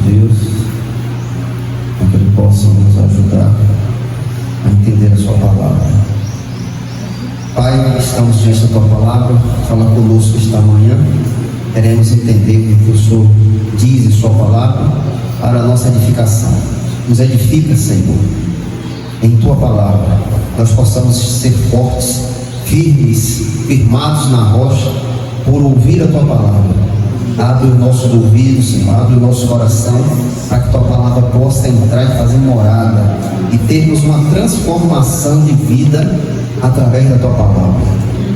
Deus, para que Ele possa nos ajudar a entender a Sua palavra. Pai, estamos diante da Tua palavra, fala conosco esta manhã. Queremos entender o que o Senhor diz em Sua palavra para a nossa edificação. Nos edifica, Senhor, em Tua palavra, nós possamos ser fortes, firmes, firmados na rocha, por ouvir a Tua palavra. Abre o nosso ouvido, Senhor, abre o nosso coração, para que Tua palavra possa entrar e fazer morada, e termos uma transformação de vida através da Tua palavra.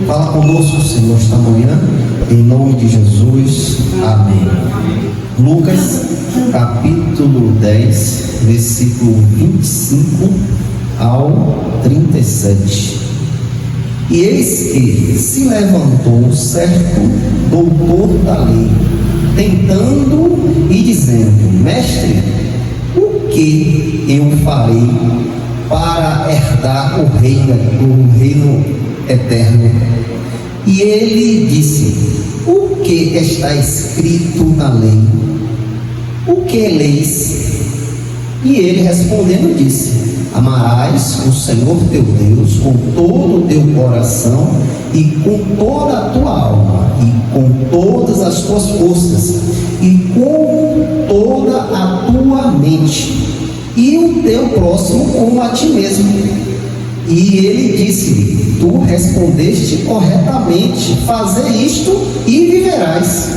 Fala conosco, Senhor, esta manhã, em nome de Jesus, amém. Lucas, capítulo 10, versículo 25 ao 37. E eis que se levantou certo doutor da lei, tentando e dizendo: Mestre, o que eu farei para herdar o reino eterno? E ele disse: O que está escrito na lei? O que leis? E ele respondendo disse: Amarás o Senhor teu Deus com todo o teu coração e com toda a tua alma e com todas as tuas forças e com toda a tua mente, e o teu próximo como a ti mesmo. E ele disse-lhe: Tu respondeste corretamente, faze isto e viverás.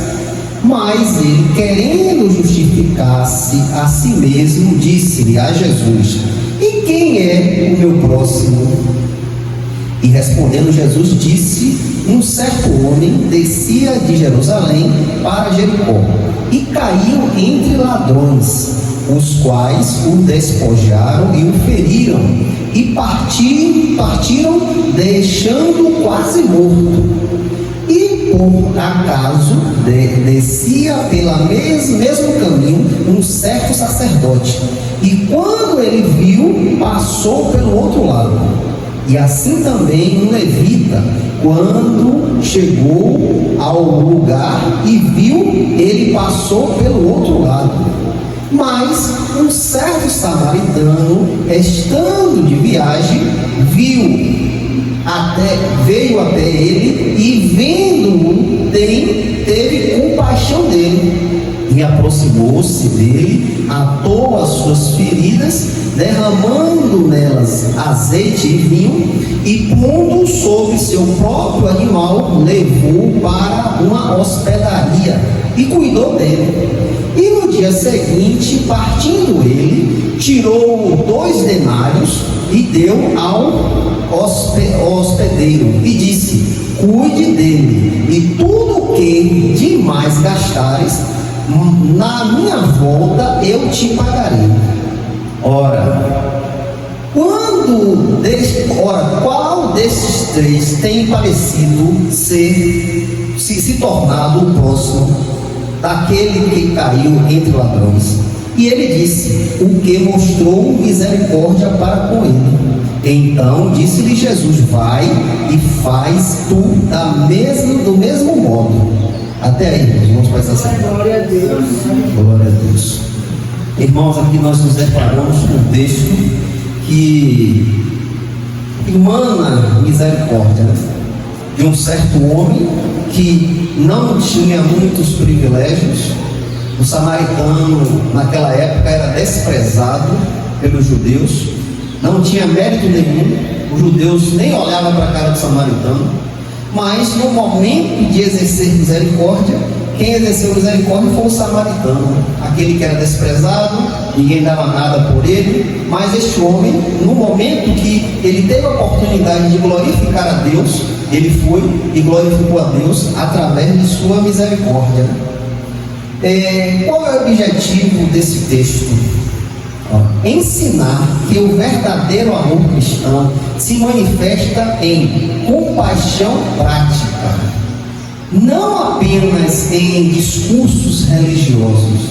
Mas ele, querendo justificar-se a si mesmo, disse-lhe a Jesus: E quem é o meu próximo? E respondendo Jesus disse: Um certo homem descia de Jerusalém para Jericó e caiu entre ladrões, os quais o despojaram e o feriram, e partiram deixando-o quase morto. E por acaso descia pelo mesmo caminho um certo sacerdote, e quando ele viu, passou pelo outro lado. E assim também um levita, quando chegou ao lugar e viu, ele passou pelo outro lado. Mas um certo samaritano, estando de viagem, veio até ele, e vendo-o, teve compaixão dele, e aproximou-se dele, atou as suas feridas, derramando nelas azeite e vinho, e pondo sobre seu próprio animal, levou para uma hospedaria e cuidou dele. E no dia seguinte, partindo ele, tirou 2 denários e deu ao hospedeiro, e disse: Cuide dele, e tudo que demais gastares, na minha volta eu te pagarei. Ora, qual desses 3 tem parecido se tornado o próximo daquele que caiu entre ladrões? E ele disse: O que mostrou misericórdia para com ele. Então disse-lhe Jesus: Vai e faz tu do mesmo modo. Até aí, irmãos, vamos para essa semana. Glória a Deus. Glória a Deus. Irmãos, aqui nós nos deparamos com um texto que emana misericórdia, né? De um certo homem que não tinha muitos privilégios. O samaritano, naquela época, era desprezado pelos judeus, não tinha mérito nenhum, os judeus nem olhavam para a cara do samaritano. Mas no momento de exercer misericórdia, quem exerceu misericórdia foi o samaritano, aquele que era desprezado, ninguém dava nada por ele. Mas este homem, no momento que ele teve a oportunidade de glorificar a Deus, ele foi e glorificou a Deus através de sua misericórdia. Qual é o objetivo desse texto? Ensinar que o verdadeiro amor cristão se manifesta em compaixão prática, não apenas em discursos religiosos.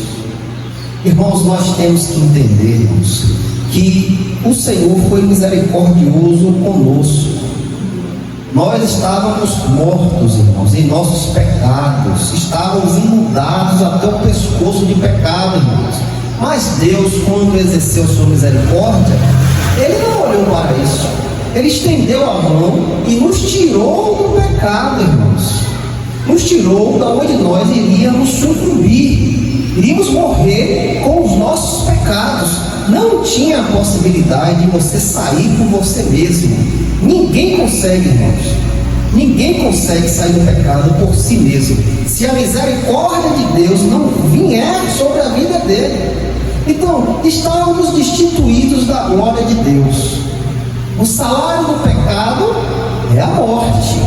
Irmãos, nós temos que entender, irmãos, que o Senhor foi misericordioso conosco. Nós estávamos mortos, irmãos, em nossos pecados, estávamos inundados até o pescoço de pecado, irmãos. Mas Deus, quando exerceu sua misericórdia, Ele não olhou para isso. Ele estendeu a mão e nos tirou do pecado, irmãos. Nos tirou da onde nós iríamos sucumbir, iríamos morrer com os nossos pecados. Não tinha a possibilidade de você sair por você mesmo. Ninguém consegue, irmãos. Ninguém consegue sair do pecado por si mesmo, se a misericórdia de Deus não vier sobre a vida dele. Então, estávamos destituídos da glória de Deus. O salário do pecado é a morte.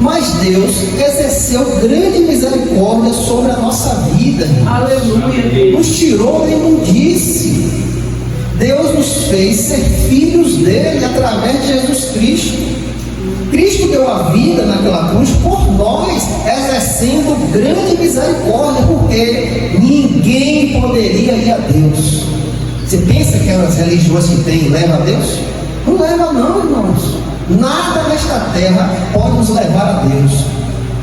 Mas Deus exerceu grande misericórdia sobre a nossa vida. Aleluia. Nos tirou da imundície. Deus nos fez ser filhos dele através de Jesus Cristo. Cristo deu a vida naquela cruz por nós, exercendo grande misericórdia, porque ninguém poderia ir a Deus. Você pensa que as religiões que tem levam a Deus? Não leva não, irmãos. Nada nesta terra pode nos levar a Deus,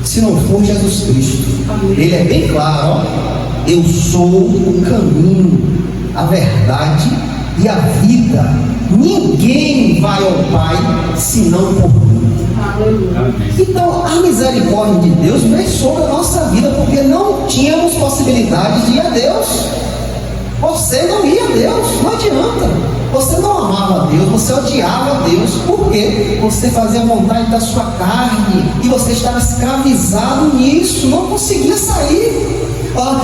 se não for Jesus Cristo. Ele é bem claro, ó, eu sou o caminho, a verdade e a vida. Ninguém vai ao Pai senão por mim. Então a misericórdia de Deus veio sobre a nossa vida, porque não tínhamos possibilidade de ir a Deus. Você não ia a Deus, não adianta. Você não amava a Deus, você odiava a Deus. Por quê? Você fazia a vontade da sua carne e você estava escravizado nisso, não conseguia sair.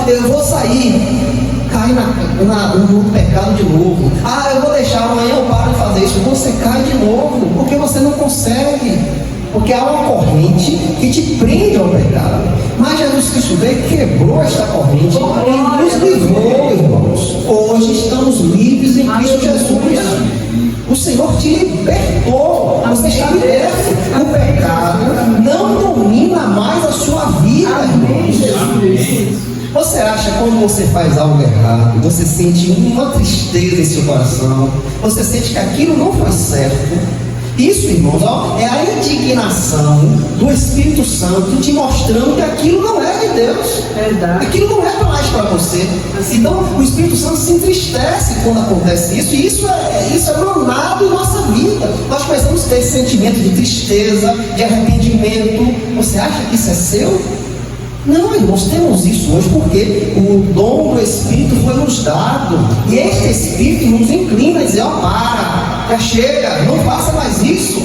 Eu vou sair, cair no pecado de novo. Eu vou deixar, amanhã eu paro de fazer isso. Você cai de novo, porque você não consegue. Porque há uma corrente que te prende ao pecado. Mas Jesus Cristo veio e quebrou esta corrente e nos livrou, irmãos. Hoje estamos livres em Cristo Jesus. O Senhor te libertou. Você está liberto. O pecado não domina mais a sua vida, irmãos. Você acha, quando você faz algo errado, você sente uma tristeza em seu coração, você sente que aquilo não foi certo? Isso, irmãos, é a indignação do Espírito Santo te mostrando que aquilo não é de Deus. Verdade. Aquilo não é mais para você. Então, o Espírito Santo se entristece quando acontece isso, e isso é manado em nossa vida. Nós precisamos ter esse sentimento de tristeza, de arrependimento. Você acha que isso é seu? Não, irmãos, temos isso hoje porque o dom do Espírito foi nos dado, e este Espírito nos inclina a dizer: já chega, não faça mais isso.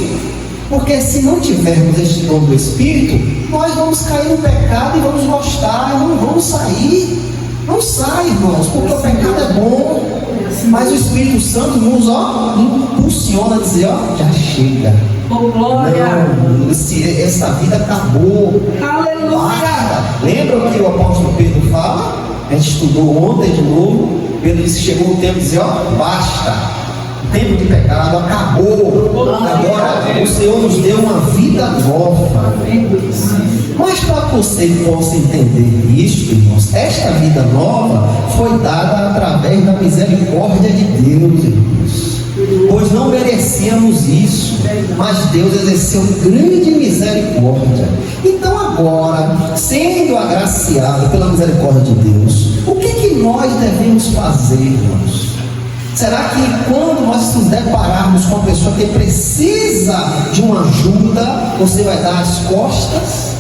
Porque se não tivermos este dom do Espírito, nós vamos cair no pecado e vamos gostar, e não vamos sair. Não sai, irmãos, porque o pecado é bom, mas o Espírito Santo nos impulsiona a dizer: já chega. Glória. Não, essa vida acabou. Aleluia. Basta. Lembra o que o apóstolo Pedro fala? A gente estudou ontem de novo. Pedro disse que chegou o tempo de dizer: basta. O tempo de pecado acabou. Agora o Senhor nos deu uma vida nova. Mas para que você possa entender isso, irmãos, esta vida nova foi dada através da misericórdia de Deus, irmãos. Pois não merecíamos isso, mas Deus exerceu grande misericórdia. Então agora, sendo agraciado pela misericórdia de Deus, o que nós devemos fazer, irmãos? Será que quando nós nos depararmos com uma pessoa que precisa de uma ajuda, você vai dar as costas?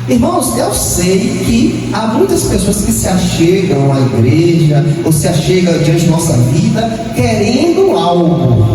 Irmãos, eu sei que há muitas pessoas que se achegam à igreja, ou se achegam diante de nossa vida, querendo algo.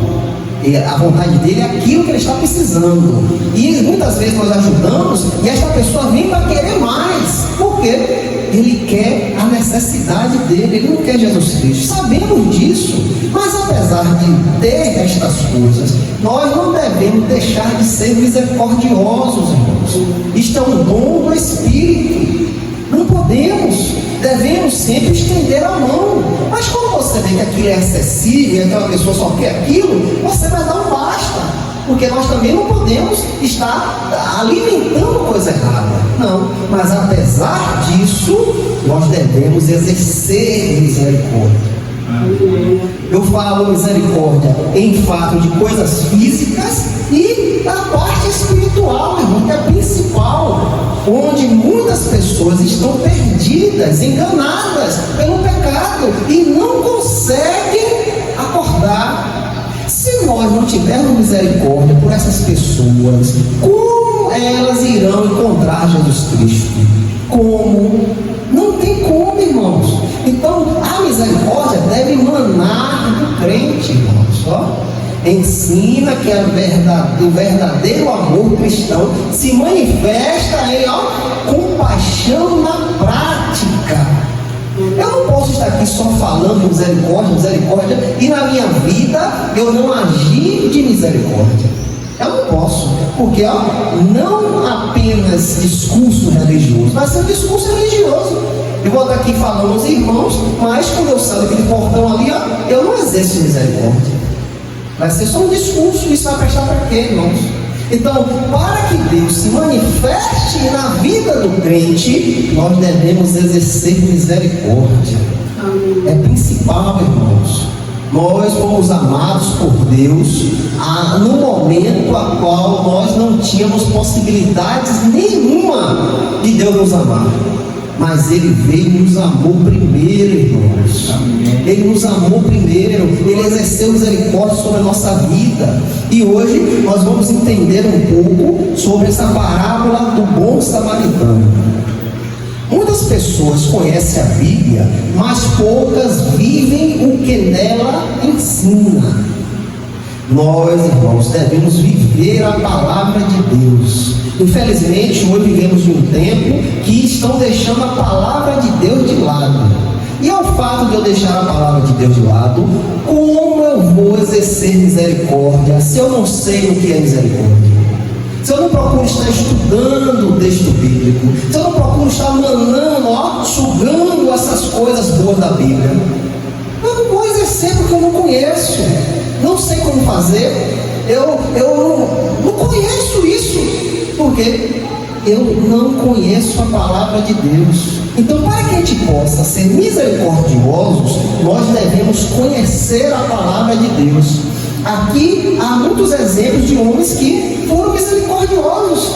E a vontade dele é aquilo que ele está precisando. E muitas vezes nós ajudamos, e esta pessoa vem para querer mais. Por quê? Ele quer a necessidade dele, ele não quer Jesus Cristo. Sabemos disso, mas apesar de ter estas coisas, nós não devemos deixar de ser misericordiosos, irmãos. Isto é um dom do Espírito. Não podemos, devemos sempre estender a mão. Mas quando você vê que aquilo é excessivo e aquela pessoa só quer aquilo, você vai dar um basta. Porque nós também não podemos estar alimentando coisa errada. Não, mas apesar disso, nós devemos exercer misericórdia. Eu falo misericórdia em fato de coisas físicas e da parte espiritual, irmão, que é a principal, onde muitas pessoas estão perdidas, enganadas pelo pecado. deitado e não conseguem acordar. Se nós não tivermos misericórdia por essas pessoas, como elas irão encontrar Jesus Cristo? Como? Não tem como, irmãos. Então, a misericórdia deve emanar do crente, irmãos. Ó. Ensina que o verdadeiro amor cristão se manifesta em compaixão na prática. Eu não posso estar aqui só falando misericórdia, misericórdia, e na minha vida eu não agir de misericórdia. Eu não posso, porque não apenas discurso religioso, mas ser discurso religioso. Eu vou estar aqui falando aos irmãos, mas quando eu saio daquele portão ali, eu não exerço misericórdia. Vai ser só um discurso. Isso vai prestar para quê, irmãos? Então, para que Deus se manifeste na vida do crente, nós devemos exercer misericórdia. É principal, irmãos. Nós fomos amados por Deus no momento a qual nós não tínhamos possibilidades nenhuma de Deus nos amar. Mas Ele veio e nos amou primeiro, irmãos. Ele nos amou primeiro. Ele exerceu misericórdia sobre a nossa vida. E hoje nós vamos entender um pouco sobre essa parábola do bom samaritano. Muitas pessoas conhecem a Bíblia, mas poucas vivem o que nela ensina. Nós, irmãos, devemos viver a palavra de Deus. Infelizmente, hoje vivemos em um tempo que estão deixando a palavra de Deus de lado. E ao fato de eu deixar a palavra de Deus de lado, como eu vou exercer misericórdia se eu não sei o que é misericórdia? Se eu não procuro estar estudando o texto bíblico, se eu não procuro estar manando, sugando essas coisas boas da Bíblia, eu não vou exercer porque eu não conheço, não sei como fazer, eu não conheço isso. Porque eu não conheço a palavra de Deus. Então, para que a gente possa ser misericordiosos, nós devemos conhecer a palavra de Deus. Aqui há muitos exemplos de homens que foram misericordiosos,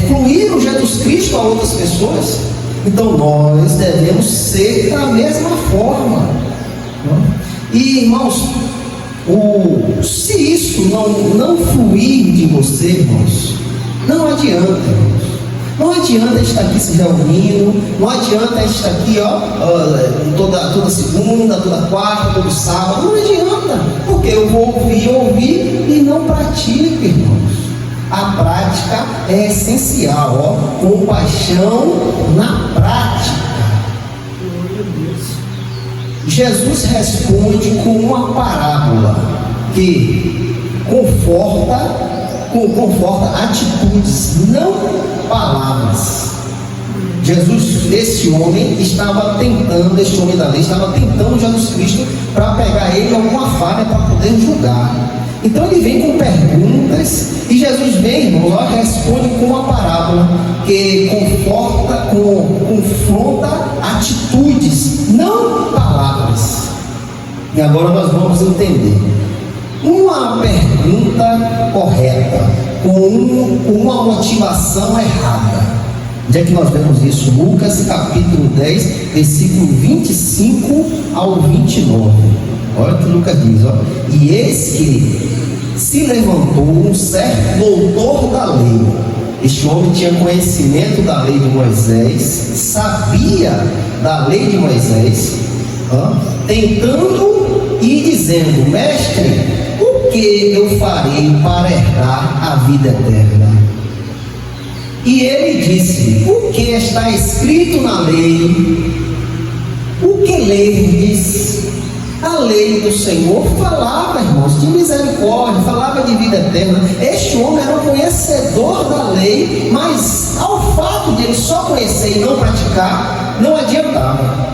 fluíram Jesus Cristo a outras pessoas. Então, nós devemos ser da mesma forma. E, irmãos, se isso não fluir de você, irmãos, não adianta, irmãos. Não adianta estar aqui se reunindo, não adianta estar aqui toda segunda, toda quarta, todo sábado, não adianta, porque eu vou ouvir e não pratico, irmãos. A prática é essencial, compaixão na prática. Jesus responde com uma parábola que conforta atitudes, não palavras. Esse homem da lei, estava tentando Jesus Cristo para pegar ele alguma falha para poder julgar. Então ele vem com perguntas e Jesus vem, irmão, responde com uma parábola que confronta atitudes, não palavras. E agora nós vamos entender. Uma pergunta correta com uma motivação errada. Onde é que nós vemos isso? Lucas capítulo 10, versículo 25 ao 29. Olha o que Lucas diz, E eis que se levantou um certo doutor da lei. Este homem tinha conhecimento da lei de Moisés, sabia da lei de Moisés, tentando e dizendo: Mestre, o que eu farei para herdar a vida eterna? E ele disse: o que está escrito na lei? O que lerdes? A lei do Senhor falava, irmãos, de misericórdia, falava de vida eterna. Este homem era um conhecedor da lei, mas ao fato de ele só conhecer e não praticar, não adiantava.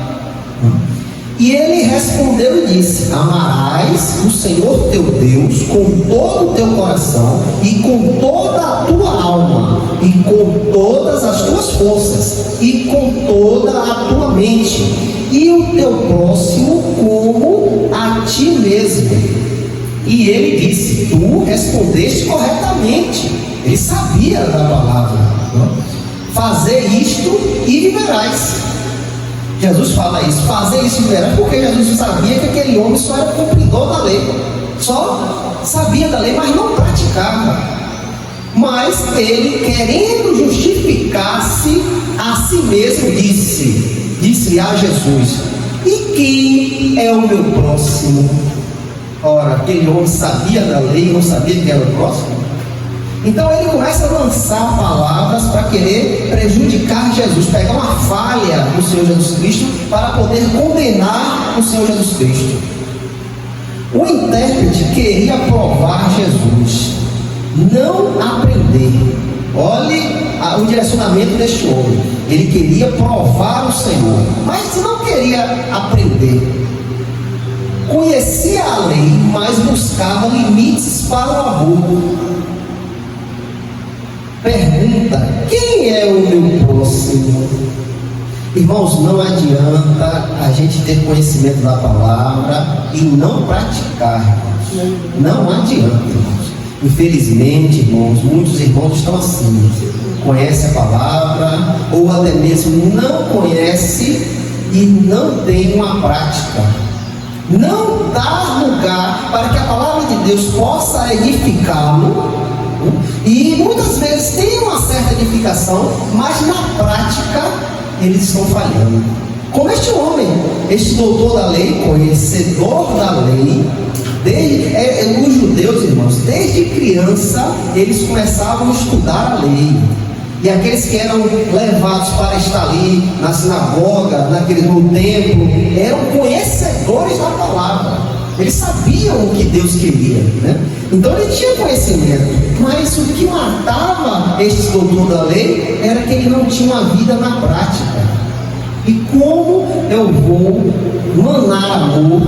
E ele respondeu e disse: amarás o Senhor teu Deus com todo o teu coração e com toda a tua alma e com todas as tuas forças e com toda a tua mente, e o teu próximo como a ti mesmo. E ele disse: tu respondeste corretamente. Ele sabia da palavra. Fazer isto e viverás. Jesus fala isso, fazer isso de verdade, porque Jesus sabia que aquele homem só era cumpridor da lei, só sabia da lei, mas não praticava. Mas ele, querendo justificar-se a si mesmo, disse a Jesus: e quem é o meu próximo? Ora, aquele homem sabia da lei, não sabia quem era o próximo. Então ele começa a lançar palavras para querer prejudicar Jesus, pegar uma falha no Senhor Jesus Cristo para poder condenar o Senhor Jesus Cristo. O intérprete queria provar Jesus, não aprender. Olhe o direcionamento deste homem. Ele queria provar o Senhor, mas não queria aprender. Conhecia a lei, mas buscava limites para o abuso. Pergunta: quem é o meu próximo? Irmãos, não adianta a gente ter conhecimento da palavra e não praticar, irmãos. Não adianta, irmãos. Infelizmente, irmãos, muitos irmãos estão assim, conhecem a palavra, ou até mesmo não conhece e não tem uma prática. Não dá lugar para que a palavra de Deus possa edificá-lo. E muitas vezes tem uma certa edificação, mas na prática eles estão falhando. Como este homem, este doutor da lei, conhecedor da lei, os judeus, irmãos, desde criança eles começavam a estudar a lei. E aqueles que eram levados para estar ali na sinagoga, no templo, eram conhecedores da palavra. Eles sabiam o que Deus queria, né? Então ele tinha conhecimento, mas o que matava este doutor da lei era que ele não tinha uma vida na prática. E como eu vou manar amor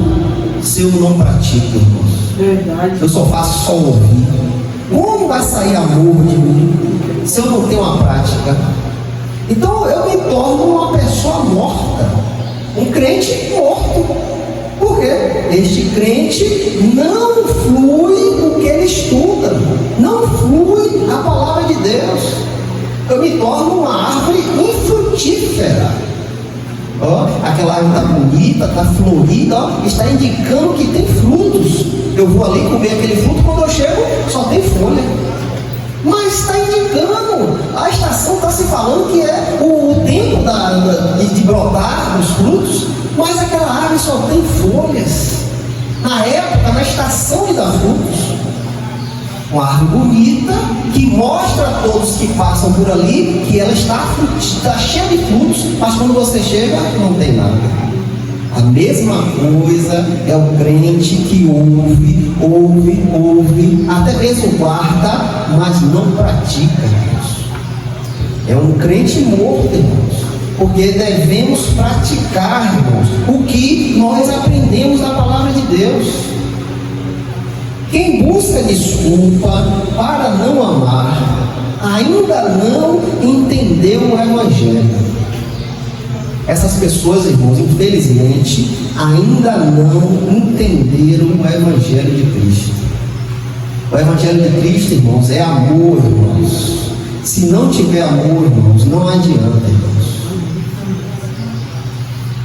se eu não pratico, irmãos? Verdade. Eu só faço só ouvir. Como vai sair amor de mim se eu não tenho uma prática? Então eu me torno uma pessoa morta, um crente morto. Por quê? Este crente não flui o que ele estuda, não flui a palavra de Deus. Eu me torno uma árvore infrutífera. Ó, aquela árvore está bonita, está florida, ó, está indicando que tem frutos. Eu vou ali comer aquele fruto, quando eu chego só tem folha. Mas está indicando, a estação está se falando que é o tempo de brotar os frutos, mas aquela árvore só tem folhas. Na época, na estação de dar frutos, uma árvore bonita que mostra a todos que passam por ali que ela está cheia de frutos, mas quando você chega não tem nada. A mesma coisa é o crente que ouve, até mesmo guarda, mas não pratica, irmãos. É um crente morto, irmãos, porque devemos praticar, irmãos, o que nós aprendemos da palavra de Deus. Quem busca desculpa para não amar, ainda não entendeu o Evangelho. Essas pessoas, irmãos, infelizmente, ainda não entenderam o Evangelho de Cristo. O Evangelho de Cristo, irmãos, é amor, irmãos. Se não tiver amor, irmãos, não adianta, irmãos.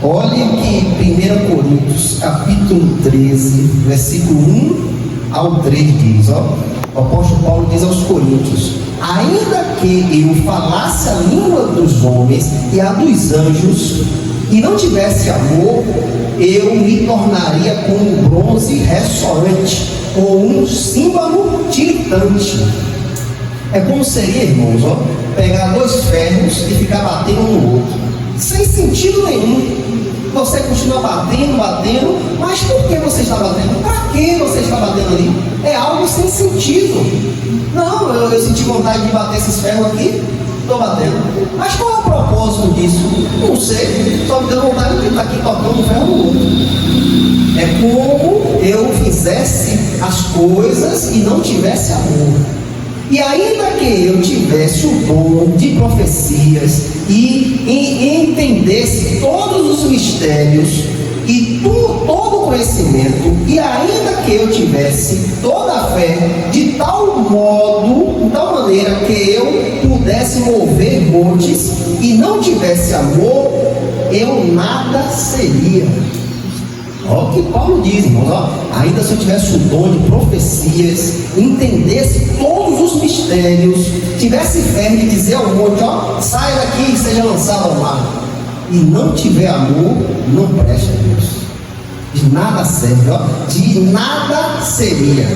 Olhe o que 1 Coríntios, capítulo 13, versículo 1 ao 3 diz, ó. O apóstolo Paulo diz aos Coríntios: ainda que eu falasse a língua dos homens e a dos anjos, e não tivesse amor, eu me tornaria como um bronze ressoante, ou um símbolo tiritante. É como seria, irmãos, ó, pegar dois ferros e ficar batendo um no outro, sem sentido nenhum. Você continua batendo, mas por que você está batendo? Para que você está batendo ali? É algo sem sentido. Não, eu senti vontade de bater esses ferros aqui, estou batendo. Mas qual é o propósito disso? Não sei, só me deu vontade de estar aqui tocando ferro no outro. É como eu fizesse as coisas e não tivesse amor. E ainda que eu tivesse o dom de profecias e entendesse todos os mistérios e todo o conhecimento, e ainda que eu tivesse toda a fé de tal maneira que eu pudesse mover montes e não tivesse amor, eu nada seria. Olha o que Paulo diz, irmãos, ó, ainda se eu tivesse o dom de profecias, entendesse todos os mistérios, tivesse fé de dizer ao monte, ó, saia daqui e seja lançado ao mar, e não tiver amor, não presta, Deus. De nada serve, ó, de nada seria.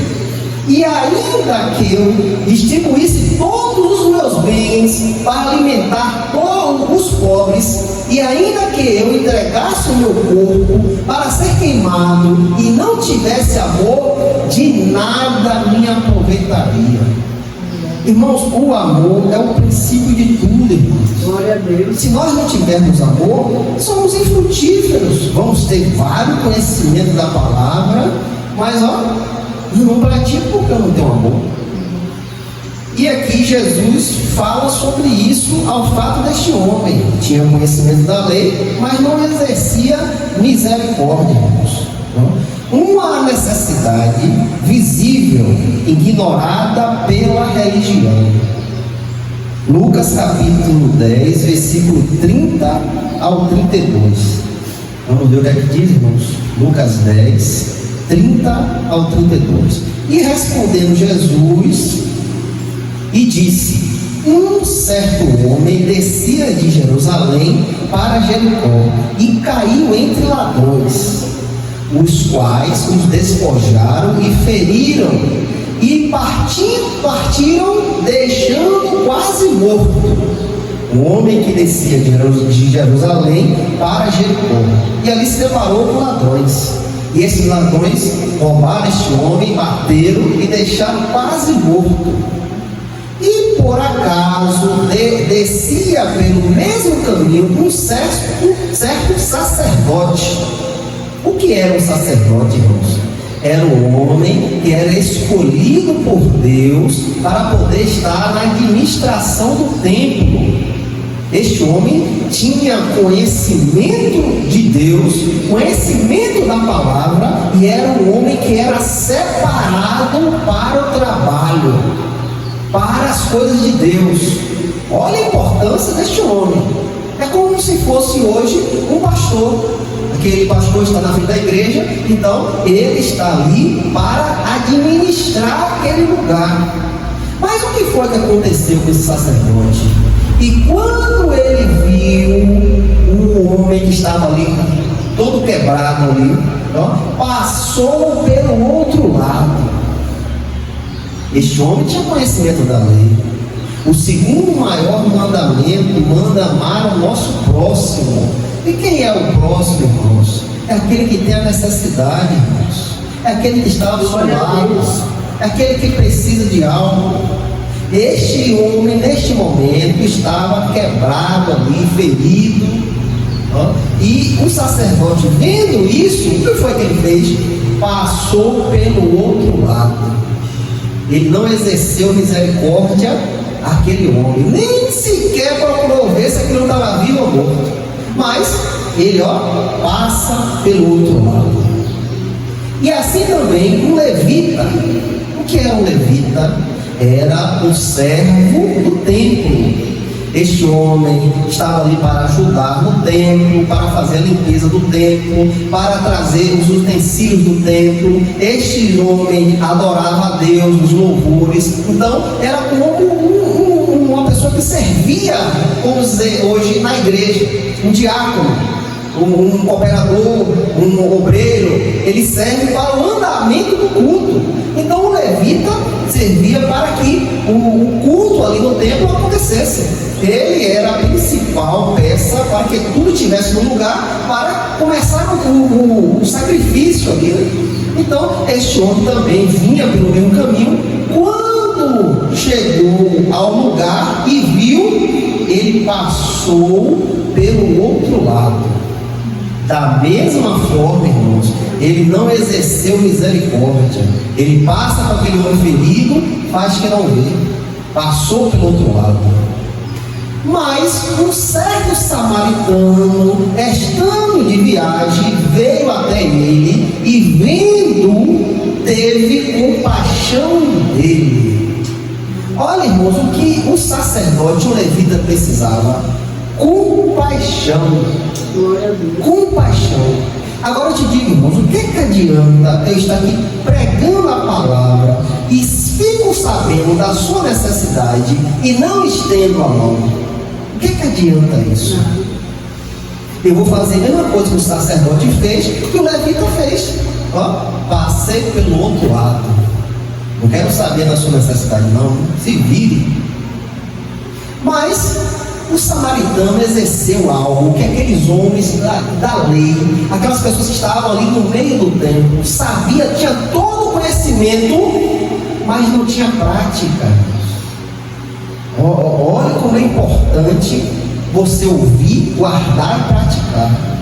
E ainda que eu distribuísse todos os meus bens para alimentar todos os pobres, e ainda que eu entregasse o meu corpo para ser queimado e não tivesse amor, de nada me aproveitaria. Irmãos, o amor é o princípio de tudo, irmãos. Glória a Deus. Se nós não tivermos amor, somos infrutíferos. Vamos ter vários conhecimentos da palavra, mas ó, eu não pratico porque eu não tenho amor. E aqui Jesus fala sobre isso ao fato deste homem. Tinha conhecimento da lei, mas não exercia misericórdia, irmãos. Uma necessidade visível, ignorada pela religião. Lucas capítulo 10, versículo 30 ao 32. Vamos ver o que é que diz, irmãos? Lucas 10, 30 ao 32. E respondendo Jesus, e disse: um certo homem descia de Jerusalém para Jericó e caiu entre ladrões, os quais os despojaram e feriram, e partiram, deixando quase morto. Um homem que descia de Jerusalém para Jericó, e ali se deparou com ladrões. E esses ladrões roubaram este homem, bateram e deixaram quase morto. E por acaso descia pelo mesmo caminho um certo sacerdote. O que era um sacerdote, irmãos? Era um homem que era escolhido por Deus para poder estar na administração do templo. Este homem tinha conhecimento de Deus, conhecimento da palavra, e era um homem que era separado para o trabalho, para as coisas de Deus. Olha a importância deste homem. É como se fosse hoje um pastor. Aquele pastor está na frente da igreja, então ele está ali para administrar aquele lugar. Mas o que foi que aconteceu com esse sacerdote? E quando ele viu o homem que estava ali, todo quebrado ali, ó, passou pelo outro lado. Este homem tinha conhecimento da lei. O segundo maior mandamento manda amar o nosso próximo. E quem é o próximo, irmãos? É aquele que tem a necessidade, irmãos. É aquele que está ao seu lado. É aquele que precisa de algo. Este homem, neste momento, estava quebrado ali, ferido. Ó. E o sacerdote, vendo isso, o que foi que ele fez? Passou pelo outro lado. Ele não exerceu misericórdia àquele homem, nem sequer procurou ver se aquilo estava vivo ou morto. Mas ele, ó, passa pelo outro lado. E assim também um levita. O que era um levita? Era um servo do templo. Este homem estava ali para ajudar no templo, para fazer a limpeza do templo, para trazer os utensílios do templo. Este homem adorava a Deus, os louvores. Então era como uma pessoa que servia, vamos dizer, hoje na igreja, um diácono, um cooperador, um obreiro. Ele serve para o andamento do culto. Então o levita servia para que o culto ali no templo acontecesse. Ele era a principal peça para que tudo estivesse no lugar para começar o sacrifício ali. Então este homem também vinha pelo mesmo caminho. Quando chegou ao lugar e viu, ele passou pelo outro lado. Da mesma forma, irmãos, ele não exerceu misericórdia. Ele passa para aquele homem ferido, faz que não vê. Passou pelo outro lado. Mas um certo samaritano, estando de viagem, veio até ele e, vendo, teve compaixão dele. Olha, irmãos, o que o sacerdote, o levita, precisava? Compaixão. Glória a Deus. Compaixão. Agora eu te digo, irmãos, o que adianta eu estar aqui pregando a palavra e fico sabendo da sua necessidade e não estendo a mão? O que adianta isso? Eu vou fazer a mesma coisa que o sacerdote fez, que o levita fez. Passei pelo outro lado. Não quero saber da sua necessidade, não. Se vire. Mas o samaritano exerceu algo que aqueles homens da lei, aquelas pessoas que estavam ali no meio do templo, sabia, tinha todo o conhecimento, mas não tinha prática. Olha como é importante você ouvir, guardar e praticar.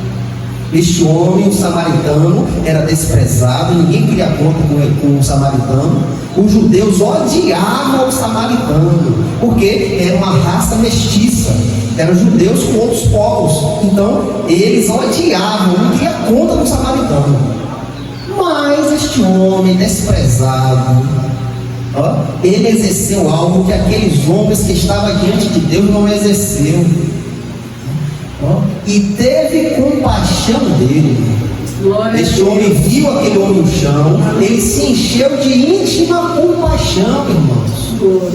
Este homem, o samaritano, era desprezado, ninguém queria conta com o samaritano. Os judeus odiavam o samaritano, porque era uma raça mestiça, eram judeus com outros povos, então eles odiavam, não queria conta com o samaritano. Mas este homem desprezado, ele exerceu algo que aqueles homens que estavam diante de Deus não exerceram. E teve compaixão dele. Este homem viu aquele homem no chão, ele se encheu de íntima compaixão, irmãos.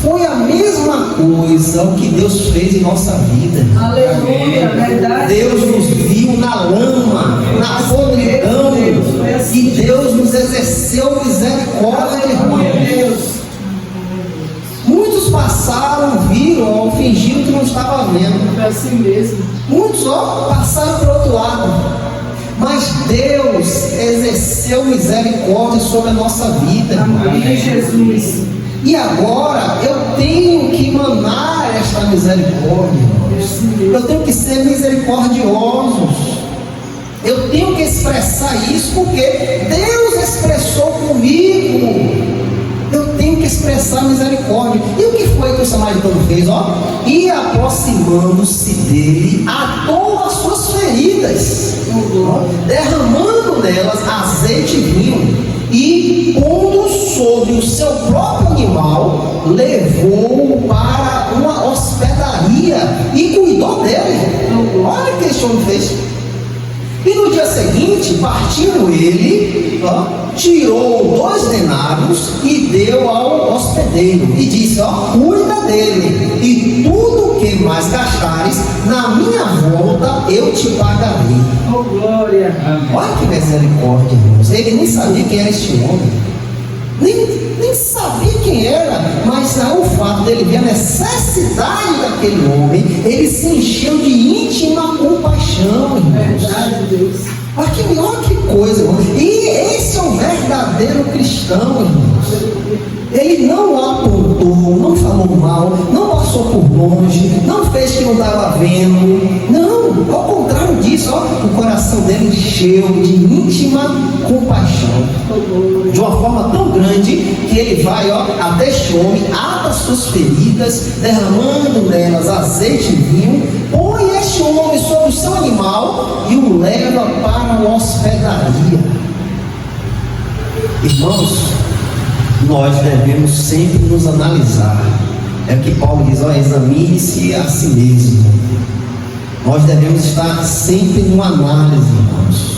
Foi a mesma coisa o que Deus fez em nossa vida. Aleluia, verdade. Deus nos viu na lama, na podridão, e Deus nos exerceu misericórdia, irmãos. Muitos passaram, viram, fingiram que não estavam vendo. É assim mesmo. Muitos passaram para o outro lado. Mas Deus exerceu misericórdia sobre a nossa vida. Amém, Jesus. E agora eu tenho que emanar esta misericórdia. Eu tenho que ser misericordioso. Eu tenho que expressar isso porque Deus expressou comigo. Eu tenho que expressar misericórdia. E o que foi que o samaritano fez? E aproximando-se dele, atou as suas feridas, derramando nelas azeite e vinho, e pondo sobre o seu próprio animal, levou-o para uma hospedaria e cuidou dele. Olha o que esse homem fez. E no dia seguinte, partindo ele, tirou 2 denários e deu ao hospedeiro, e disse: cuida dele, e tudo que mais gastares, na minha volta eu te pagarei. Oh, glória. Olha que misericórdia, irmãos. Ele nem sabia quem era este homem, nem sabia quem era, mas o fato dele ver a necessidade daquele homem, ele se encheu de íntima compaixão, irmãos. Verdade, Deus. Olha que coisa, irmão. E esse é o verdadeiro cristão, irmãos. Ele não apontou, não falou mal, não passou por longe, não fez que não estava vendo. Não, ao contrário disso, o coração dele encheu de íntima compaixão. De uma forma tão grande que ele vai até este homem, ata suas feridas, derramando nelas azeite e vinho, põe este homem sobre o seu animal e o leva para uma hospedaria. Irmãos, nós devemos sempre nos analisar. É o que Paulo diz: examine-se a si mesmo. Nós devemos estar sempre numa análise, irmãos.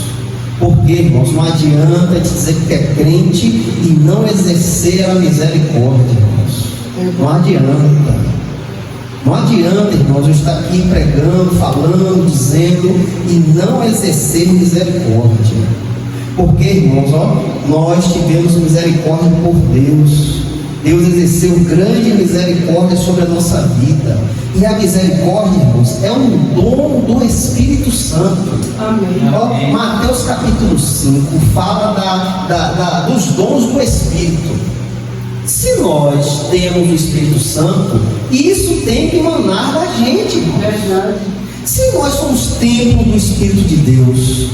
Porque, irmãos, não adianta dizer que é crente e não exercer a misericórdia, irmãos. Não adianta. Não adianta, irmãos, eu estar aqui pregando, falando, dizendo e não exercer misericórdia. Porque, irmãos, nós tivemos misericórdia por Deus. Deus exerceu grande misericórdia sobre a nossa vida. E a misericórdia, irmãos, é um dom do Espírito Santo. Amém. Mateus capítulo 5 fala dos dons do Espírito. Se nós temos o Espírito Santo, isso tem que emanar da gente, irmãos. Verdade. Se nós somos templo do Espírito de Deus,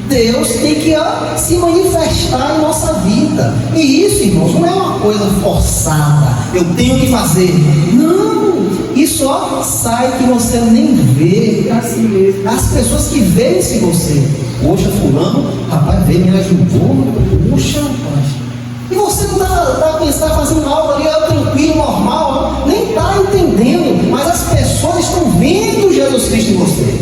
Deus tem que se manifestar em nossa vida. E isso, irmãos, não é uma coisa forçada, eu tenho que fazer. Não, isso sai que você nem vê. Assim mesmo. As pessoas que vencem você: poxa, fulano, rapaz, veio, me ajudou. Poxa, rapaz. E você não está fazendo algo ali tranquilo, normal, nem está entendendo, mas as pessoas estão vendo Jesus Cristo em você.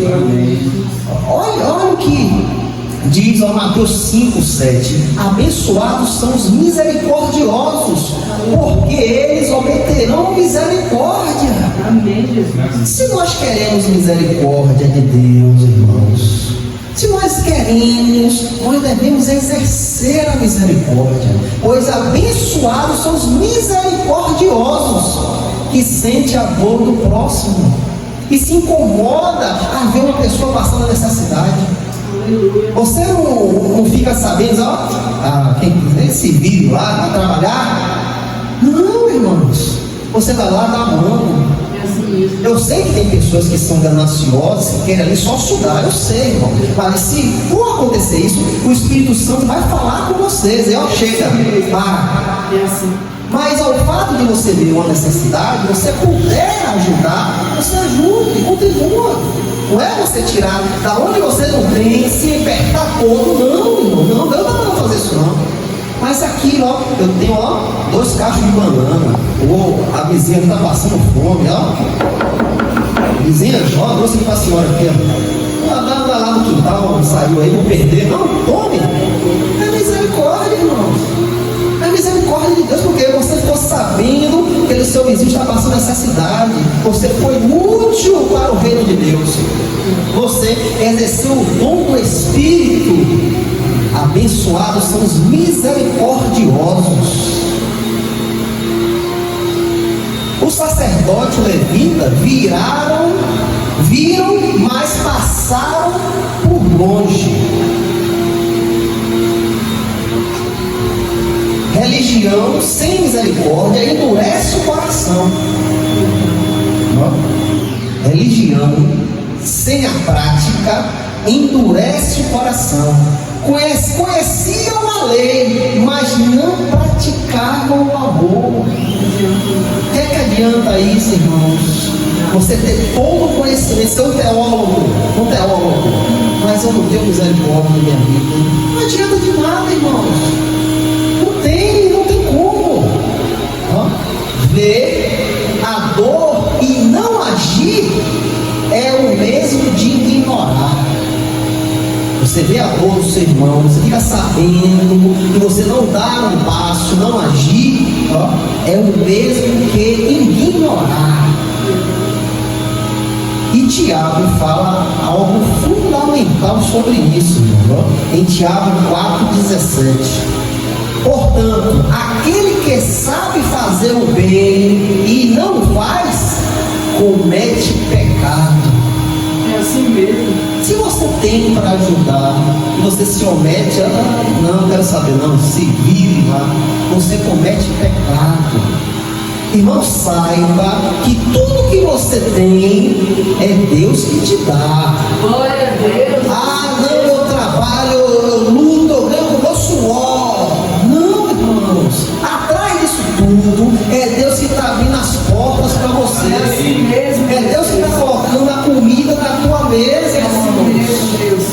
Diz ó, Mateus 5:7: abençoados são os misericordiosos, porque eles obterão misericórdia. Amém, Jesus. Se nós queremos misericórdia de Deus, irmãos, se nós queremos, nós devemos exercer a misericórdia, pois abençoados são os misericordiosos, que sente a dor do próximo e se incomoda a ver uma pessoa passando necessidade. Aleluia. Você não fica sabendo, ó, quem esse vídeo lá vai trabalhar? Não, irmãos, você vai lá dar a mão. É assim mesmo. Eu sei que tem pessoas que são gananciosas, que querem ali só estudar, eu sei, irmão. Mas se for acontecer isso, o Espírito Santo vai falar com vocês. E ó, chega, para. É assim. Mas ao fato de você ver uma necessidade, você puder ajudar, você ajude, continua. Não é você tirar da onde você não tem, se apertar todo, não, irmão. Não, Deus não vai fazer isso não. Mas aqui, ó, eu tenho, ó, 2 cachos de banana. Ou a vizinha está passando fome, ó. Vizinha, ó, trouxe aqui para a senhora aqui, ó. Ela lá no quintal, saiu aí, vou perder. Não, tome. É misericórdia, irmãos. É misericórdia de Deus, porque você ficou sabendo que o seu vizinho está passando necessidade. Você foi útil para o reino de Deus. Você exerceu o dom do Espírito. Abençoados são os misericordiosos. O sacerdote e o levita viram, mas passaram por longe. Religião sem misericórdia endurece o coração. Religião sem a prática endurece o coração. Conheciam a lei, mas não praticavam o amor. O que é que adianta isso, irmãos? Você ter todo o conhecimento, ser um teólogo, mas eu não tenho misericórdia na minha vida. Não adianta de nada, irmãos. Não tem como. Ver a dor e não agir é o mesmo de ignorar. Você vê a dor do seu irmão, você fica sabendo, e você não dá um passo, não agir, é o mesmo que ignorar. E Tiago fala algo fundamental sobre isso, irmão. Em Tiago 4,17. Portanto, aquele que sabe fazer o bem e não faz, comete pecado. É assim mesmo. Se você tem para ajudar e você se omete, não quero saber, não, se vive lá, você comete pecado. Irmão, saiba que tudo que você tem é Deus que te dá. Glória a Deus. Não, eu trabalho, eu luto, eu ganho com meu suor. Não, irmãos, atrás disso tudo é Deus que está abrindo as portas para você. É assim mesmo. É Deus que está colocando a comida na tua mesa, irmãos.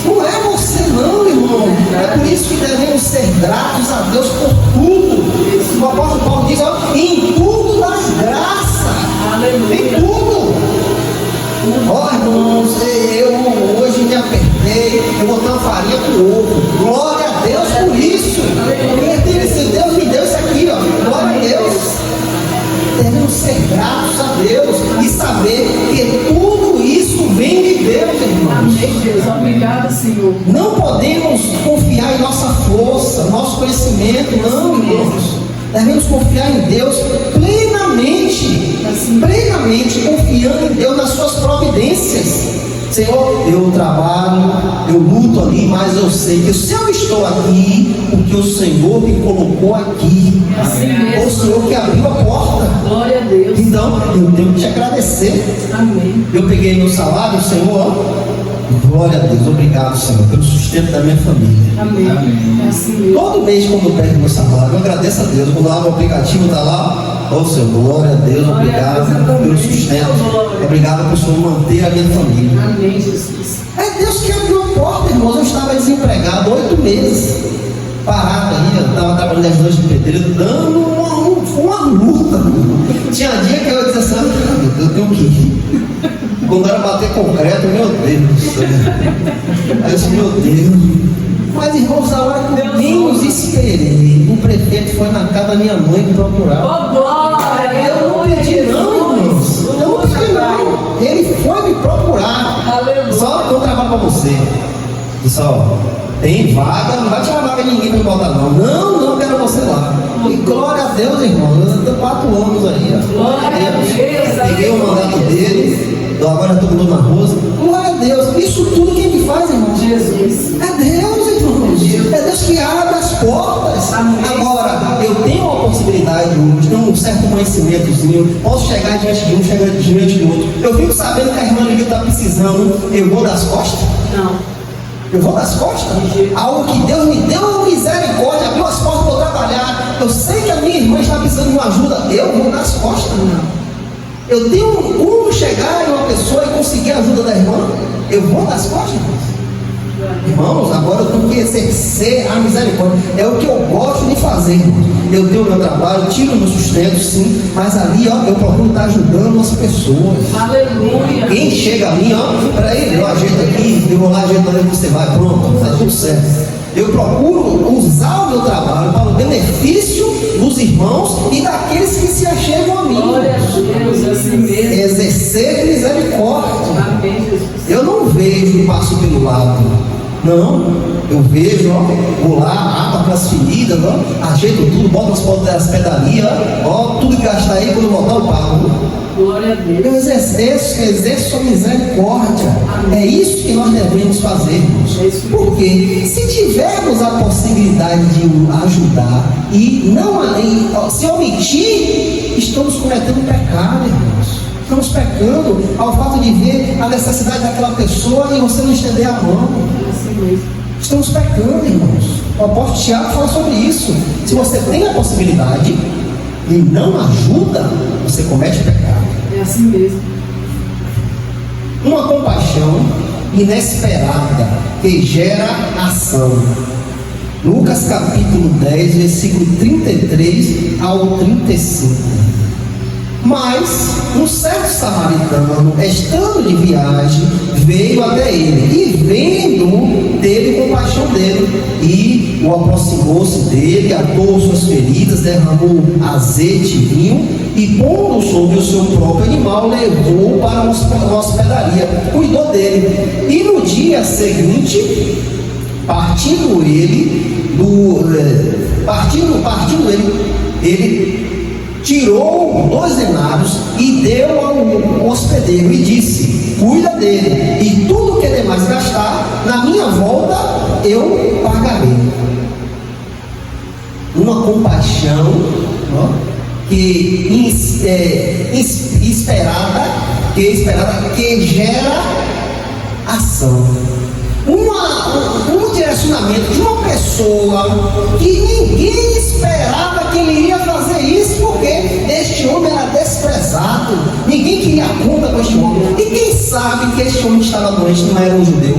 Não é você não, irmão. É por isso que devemos ser gratos a Deus por tudo. O apóstolo Paulo diz, em tudo das graças. Aleluia. Em tudo. Irmãos, eu hoje me apertei, eu botei uma farinha com ovo. Glória a Deus por isso. Se Deus me deu isso aqui, glória a Deus. Devemos ser gratos a Deus e saber que tudo isso vem de Deus, irmãos. Amém, Deus. Obrigado, Senhor. Não podemos confiar em nossa força, nosso conhecimento, não, irmãos. Devemos confiar em Deus plenamente, confiando em Deus nas suas providências. Senhor, eu trabalho, eu luto ali, mas eu sei que se eu estou aqui, porque o Senhor me colocou aqui, Assim o Senhor que abriu a porta. Glória a Deus. Então, eu tenho que te agradecer. Amém. Eu peguei meu salário, Senhor, glória a Deus, obrigado, Senhor, pelo sustento da minha família. Amém. É assim mesmo. Todo mês, quando eu pego meu salário, eu agradeço a Deus. Quando lá no aplicativo está lá, Senhor, glória a Deus, Glória a Deus, obrigado pelo sustento. Obrigado por Senhor manter a minha família. Amém, Jesus. É Deus que abriu a porta, irmãos. Eu estava desempregado 8 meses, parado aí, eu estava trabalhando as noites de pedreiro, dando uma luta. Tinha dia que eu dizia assim, meu Deus, eu tenho que ir. Quando era bater concreto, meu Deus do céu. Aí eu disse, meu Deus, Mas, irmãos, na hora que eu menos esperei, o prefeito foi na casa da minha mãe me procurar. Oh, glória! Eu não pedi não, irmãos. Eu não pedi não. Ele foi me procurar. Aleluia. Só que eu trabalho para você. Disse, ó, tem vaga, não vai tirar vaga de ninguém para me botar não. Não quero você lá. E glória a Deus, irmão. Eu tenho 4 anos aí, ó. Glória a Deus. Peguei o mandato dele. Agora todo mundo na rua. Glória a Deus. Isso tudo quem me faz, irmão? Jesus. É Deus, irmão. É Deus que abre as portas. Amém. Agora, eu tenho uma possibilidade hoje, tenho um certo conhecimentozinho. Posso chegar diante de um, chegar diante do outro. Eu fico sabendo que a irmã Lívia está precisando. Eu vou das costas? Não. Eu vou das costas? Algo que Deus me deu misericórdia, abriu as portas para eu trabalhar. Eu sei que a minha irmã está precisando de uma ajuda. Eu vou das costas? Não. Eu tenho como chegar em uma pessoa e conseguir a ajuda da irmã? Eu vou das costas, irmãos. Agora eu tenho que exercer a misericórdia. É o que eu gosto de fazer, irmãos. Eu tenho o meu trabalho, tiro o meu sustento, sim, mas ali, ó, eu procuro estar ajudando as pessoas. Aleluia. Quem chega a mim, ó, peraí, eu ajeito aqui, eu vou lá ajeitando onde você vai, pronto, tá tudo certo. Eu procuro usar o meu trabalho para o benefício dos irmãos e daqueles que se achegam a mim. Glória a Deus, assim mesmo. Exercer misericórdia. Amém, Jesus. Eu não vejo e passo pelo lado. Não, eu vejo, ó, vou lá, abro as feridas, ó, ajeito tudo, boto as portas das pedarias, ó, tudo que gastar aí, quando eu voltar eu pago. Glória a Deus. Eu exerço a misericórdia. É isso que nós devemos fazer, irmãos. Porque se tivermos a possibilidade de ajudar e não se omitir, estamos cometendo pecado, irmãos. Estamos pecando ao fato de ver a necessidade daquela pessoa e você não estender a mão. Assim mesmo. Estamos pecando, irmãos. O apóstolo Tiago fala sobre isso. Se você tem a possibilidade e não ajuda, você comete pecado. É assim mesmo. Uma compaixão inesperada que gera ação. Lucas capítulo 10, versículo 33 ao 35. Mas um certo samaritano, estando de viagem, veio até ele, e vendo, teve compaixão dele, e o aproximou-se dele, atou suas feridas, derramou azeite e vinho, e pondo sobre o seu próprio animal, levou para uma hospedaria, cuidou dele. E no dia seguinte, partindo ele, ele tirou 2 denários e deu ao hospedeiro e disse: cuida dele, e tudo que ele mais gastar, na minha volta eu pagarei. Uma compaixão, ó, que gera ação. Um direcionamento de uma pessoa que ninguém esperava que ele iria fazer isso, porque este homem era desprezado, ninguém queria conta com este homem. E quem sabe que este homem estava doente não era um judeu?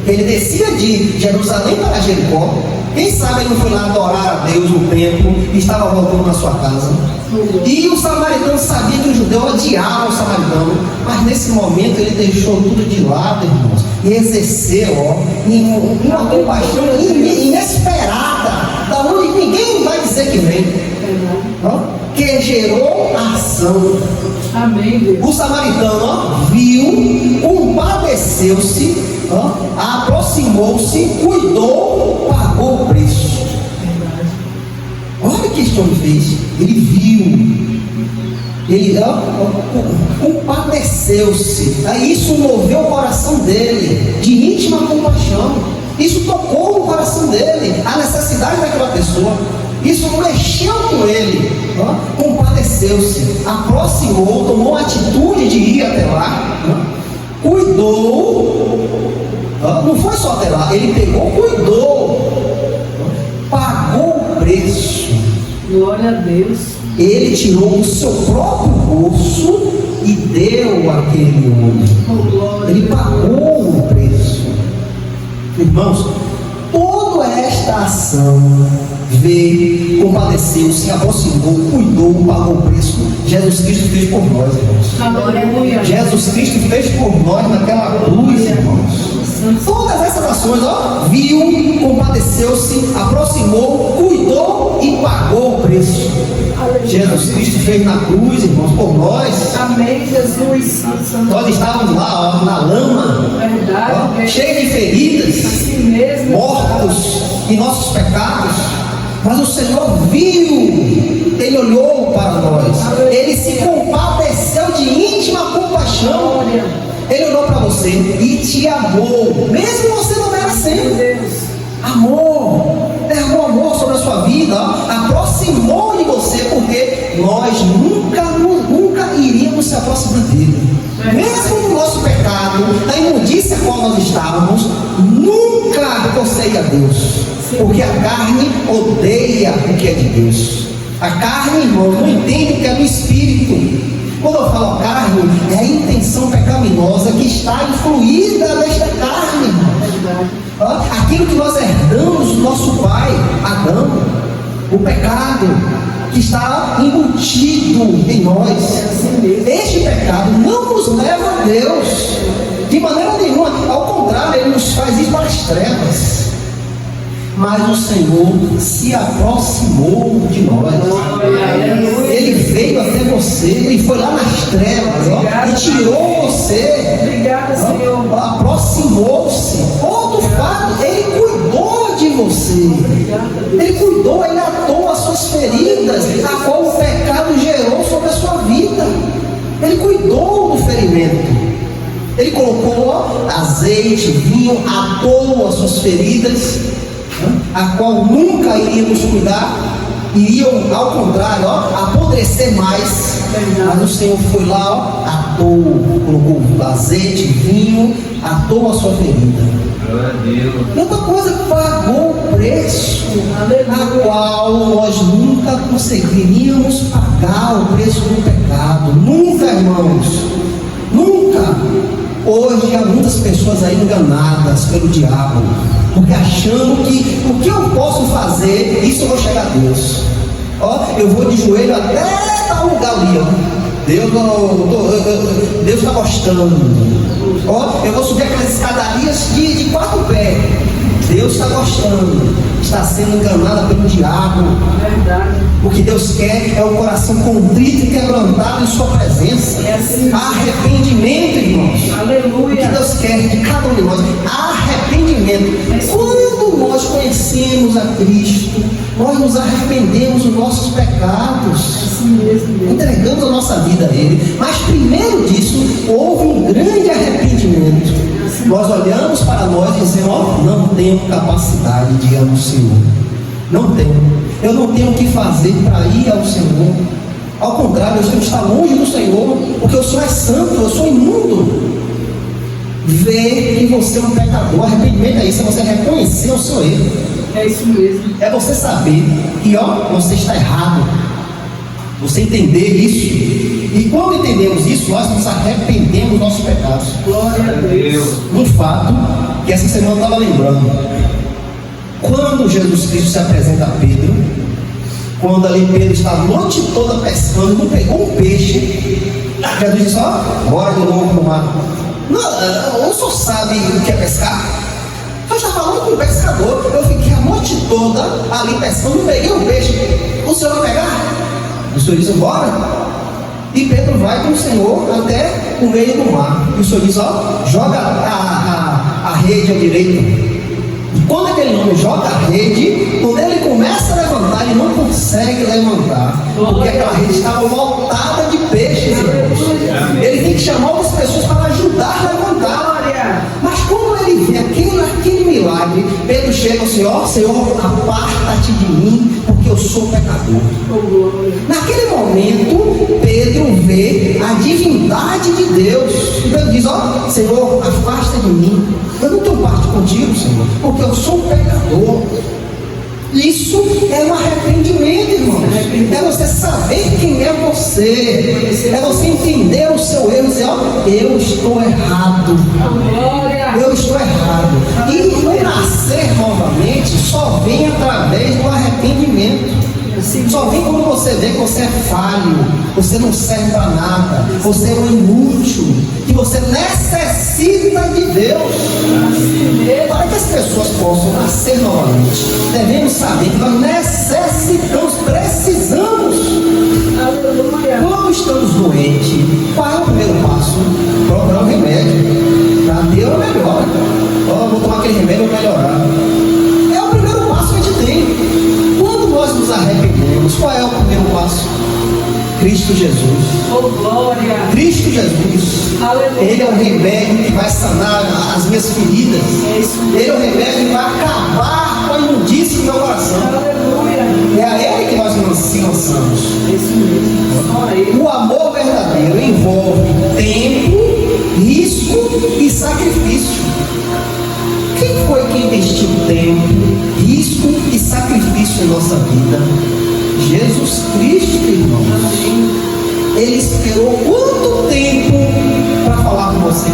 Ele descia de Jerusalém para Jericó. Quem sabe ele não foi lá adorar a Deus no templo e estava voltando na sua casa. E o samaritano sabia que o judeu odiava o samaritano, mas nesse momento ele deixou tudo de lado, irmãos, e exerceu uma compaixão inesperada, da onde ninguém vai dizer que veio, que gerou ação. Amém, Deus. O samaritano viu, compadeceu-se, aproximou-se, cuidou, pagou o preço. Olha o que este homem fez. Ele viu, ele compadeceu-se. Isso moveu o coração dele de íntima compaixão. Isso tocou o coração dele, a necessidade daquela pessoa. Isso mexeu com ele. Compadeceu-se, aproximou, tomou a atitude de ir até lá, cuidou. Não foi só até lá, ele pegou, cuidou, pagou o preço. Glória a Deus. Ele tirou o seu próprio bolso e deu àquele homem. Ele pagou o preço. Irmãos, toda esta ação veio, compadeceu, se aproximou, cuidou, pagou o preço. Jesus Cristo fez por nós, irmãos. Aleluia. Jesus Cristo fez por nós naquela cruz, irmãos. Todas essas ações, viu, compadeceu-se, aproximou, cuidou e pagou o preço. Jesus Cristo fez na cruz, irmãos, por nós. Amém, Jesus. Nós estávamos lá, na lama, Verdade. cheios de feridas, Assim mesmo. mortos em nossos pecados, mas o Senhor viu, Ele olhou para nós, Ele se compadeceu de íntima compaixão, Glória. Ele olhou para você e te amou, mesmo você não merecendo. Deus. Amor, derramou amor sobre a sua vida, aproximou de você, porque nós nunca iríamos se aproximar dele. Mesmo no nosso pecado, na imundícia qual nós estávamos, nunca reconciliei a Deus, porque a carne odeia o que é de Deus. A carne, irmão, não entende o que é do Espírito. Quando eu falo carne, é a intenção pecaminosa que está influída nesta carne, irmão. Verdade. Aquilo que nós herdamos do nosso pai, Adão, o pecado que está embutido em nós. Este pecado não nos leva a Deus de maneira nenhuma, ao contrário, ele nos faz ir para as trevas. Mas o Senhor se aproximou de nós. Ele veio até você, ele foi lá nas trevas, e tirou você. Obrigada, Senhor. Aproximou-se. Outro fato, ele cuidou de você. Ele cuidou, ele atou as suas feridas, a qual o pecado gerou sobre a sua vida. Ele cuidou do ferimento. Ele colocou azeite, vinho, atou as suas feridas, a qual nunca iríamos cuidar, iriam, ao contrário, apodrecer mais. Mas o Senhor foi lá, atou, colocou azeite, vinho, atou a sua ferida. Glória a Deus. E outra coisa, pagou o preço, a qual nós nunca conseguiríamos pagar o preço do pecado. Nunca, irmãos, nunca. Hoje há muitas pessoas aí enganadas pelo diabo, porque achando que o que eu posso fazer, isso eu vou chegar a Deus. Eu vou de joelho até tal lugar ali, Deus está gostando. Eu vou subir aquelas escadarias de 4 pés. Deus está gostando. Está sendo enganada pelo diabo. Verdade. O que Deus quer é um coração contrito e quebrantado em sua presença. É assim. Arrependimento, irmãos. O que Aleluia. Deus quer de cada um de nós? Arrependimento. Quando nós conhecemos a Cristo, nós nos arrependemos dos nossos pecados, Assim mesmo, Deus. entregamos a nossa vida a Ele. Mas primeiro disso, houve um grande arrependimento. Nós olhamos para nós e dizemos: não tenho capacidade de ir ao Senhor. Não tenho. Eu não tenho o que fazer para ir ao Senhor. Ao contrário, eu tenho que estar longe do Senhor, porque o Senhor é santo, eu sou imundo. Ver que você é um pecador. Arrependimento é isso, é você reconhecer o seu erro. É isso mesmo. É você saber que você está errado. Você entender isso. E quando entendemos isso, nós nos arrependemos dos nossos pecados. Glória a Deus. Um fato que essa semana eu estava lembrando. Quando Jesus Cristo se apresenta a Pedro, quando ali Pedro está a noite toda pescando, não pegou um peixe, Jesus disse: bora de novo no mar. Não, o senhor sabe o que é pescar? Eu estava falando com o pescador, eu fiquei a noite toda ali pescando, não peguei um peixe. O senhor vai pegar? O senhor disse: bora. E Pedro vai com o Senhor até o meio do mar. E o Senhor diz: joga a rede à direita. E quando aquele homem joga a rede, quando ele começa a levantar, ele não consegue levantar, porque aquela rede estava lotada de peixes. Ele tem que chamar outras pessoas para ajudar a levantar. Mas quando ele vê aquele milagre, Pedro chega ao Senhor: Senhor, aparta-te de mim, porque eu sou pecador. Naquele momento, Pedro vê a divindade de Deus. E Pedro diz: Senhor, afasta de mim. Eu não tenho parte contigo, Senhor, porque eu sou um pecador. Isso é um arrependimento, irmão. É você saber quem é você. É você entender o seu erro e dizer: eu estou errado. Eu estou errado. E o nascer novamente só vem através do arrependimento. Só vem quando você vê que você é falho, você não serve para nada, você é um inútil, que você necessita de Deus. pessoas possam nascer novamente, devemos saber que nós necessitamos, precisamos. Aleluia. Quando estamos doentes, qual é o primeiro passo? Procurar um remédio. Para Deus é melhor. Vou tomar aquele remédio para melhorar. É o primeiro passo que a gente tem. Quando nós nos arrependemos, qual é o primeiro passo? Cristo Jesus. Oh, glória. Cristo Jesus. Aleluia. Ele é o remédio que vai sanar as minhas feridas. É isso mesmo. Ele é o remédio que vai acabar com a imundície do meu coração. Aleluia. É a Ele que nós se lançamos. É isso mesmo. Só Ele. O amor verdadeiro envolve tempo, risco e sacrifício. Quem foi que investiu tempo, risco e sacrifício em nossa vida? Jesus Cristo, irmãos. Ele esperou quanto tempo para falar com você?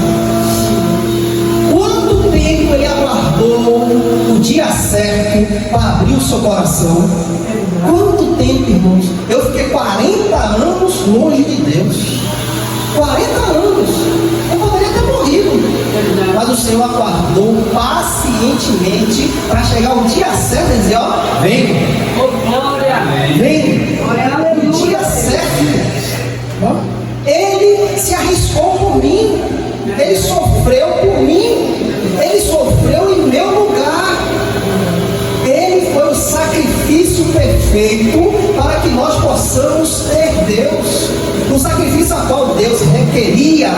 Quanto tempo ele aguardou o dia certo para abrir o seu coração? Quanto tempo, irmãos? Eu fiquei 40 anos longe de Deus. 40 anos. Eu poderia ter morrido. Mas o Senhor aguardou pacientemente para chegar o dia certo e dizer: ó, vem. Oh, glória. Vem. Glória. O dia certo. Ele se arriscou por mim. Ele sofreu por mim. Ele sofreu em meu lugar. Ele foi o sacrifício perfeito para que nós possamos ter Deus. O sacrifício a qual Deus requeria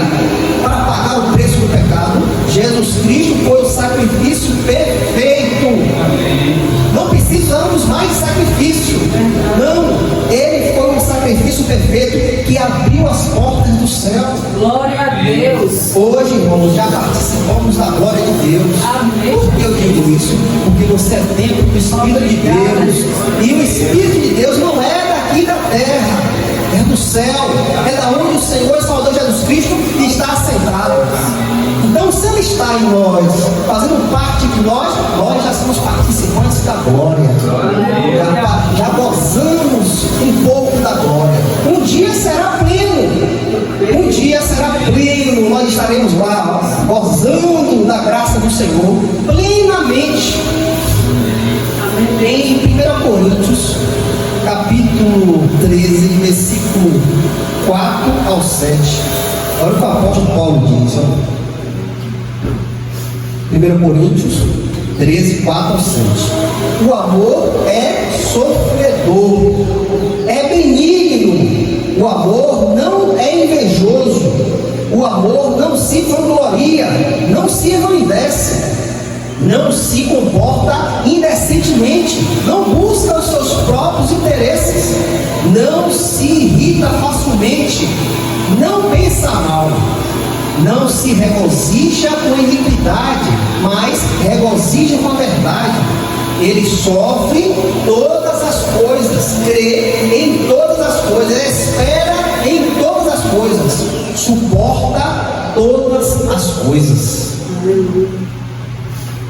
para pagar o preço do pecado, Jesus Cristo foi o sacrifício perfeito. Não precisamos mais de sacrifício. Não, Ele foi um sacrifício perfeito que abriu as portas do céu. Glória a Deus. Hoje, irmãos, já participamos da glória de Deus. Amém. Por que eu digo isso? Porque você é templo do Espírito de Deus. E o Espírito de Deus não é daqui da terra, é do céu, é da onde o Senhor e Salvador Jesus Cristo está assentado. Então, se Ele está em nós, fazendo parte de nós, nós já somos participantes da glória. Já gozamos um pouco da glória. Um dia será pleno. Um dia será pleno. Nós estaremos lá, gozando da graça do Senhor plenamente. Em 1 Coríntios, capítulo 13, versículo 4 ao 7. Olha o que o apóstolo Paulo diz. 1 Coríntios 13, 4 ao 7. O amor é sofredor, é benigno. O amor não é invejoso. O amor não se vangloria, não se envanece, não se comporta indecentemente, não busca os seus próprios interesses, não se irrita facilmente, não pensa mal, não se regozija com a iniquidade, mas regozija com a verdade. Ele sofre todas as coisas, crê em todas as coisas, espera em todas as coisas, suporta todas as coisas.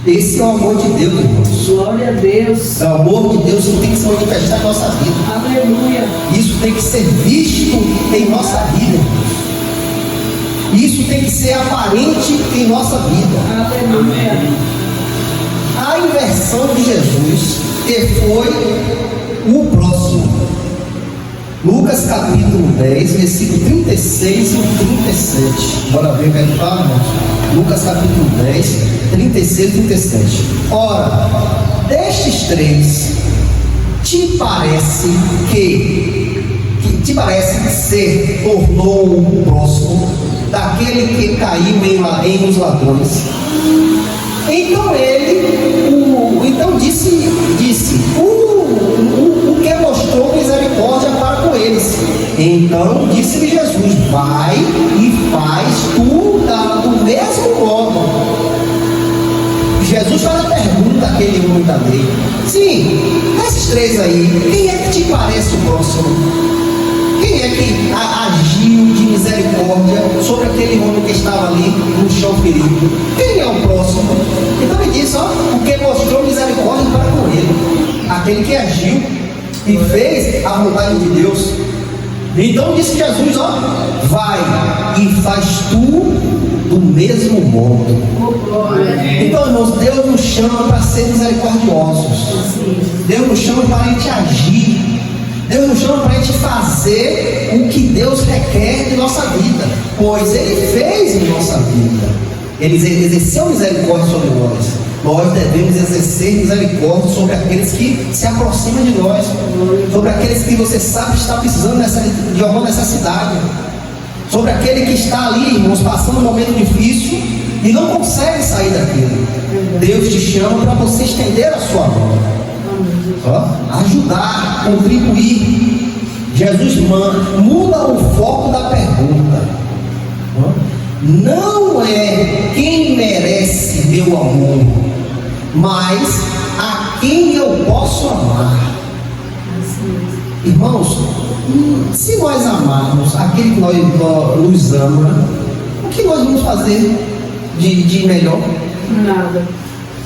Esse é o amor de Deus, irmãos. Glória a Deus. O amor de Deus tem que se manifestar em nossa vida. Aleluia. Isso tem que ser visto em nossa vida, irmãos. Isso tem que ser aparente em nossa vida. Aleluia. A inversão de Jesus, que foi o próximo. Lucas capítulo 10, versículo 36 e 37. Bora ver o que ele fala, irmãos? Lucas capítulo 10, 36 e 37. Ora, destes três, te parece ser tornou o próximo daquele que caiu em os ladrões. Então disse, o que mostrou misericórdia para com eles. Então disse-lhe Jesus: vai e faz tu do mesmo modo. Jesus faz a pergunta àquele homem da lei: sim, esses três aí, quem é que te parece o próximo? Quem é que agiu de misericórdia sobre aquele homem que estava ali no chão ferido? Quem é o próximo? Então ele disse: o que mostrou misericórdia para com ele, aquele que agiu e fez a vontade de Deus. Então disse Jesus: vai e faz tu do mesmo modo. Oh, glória. Então, irmãos, Deus nos chama para ser misericordiosos. Deus nos chama para a gente agir. Deus nos chama para a gente fazer o que Deus requer de nossa vida, pois Ele fez em nossa vida. Ele exerceu misericórdia sobre nós. Nós devemos exercer misericórdia sobre aqueles que se aproximam de nós, sobre aqueles que você sabe está precisando de alguma necessidade, sobre aquele que está ali, irmãos, passando um momento difícil e não consegue sair daquilo. Deus te chama para você estender a sua mão, ajudar, contribuir. Jesus muda o foco da pergunta. Não é quem merece meu amor, mas a quem eu posso amar. Irmãos, se nós amarmos aquele que nos ama, o que nós vamos fazer de melhor? Nada.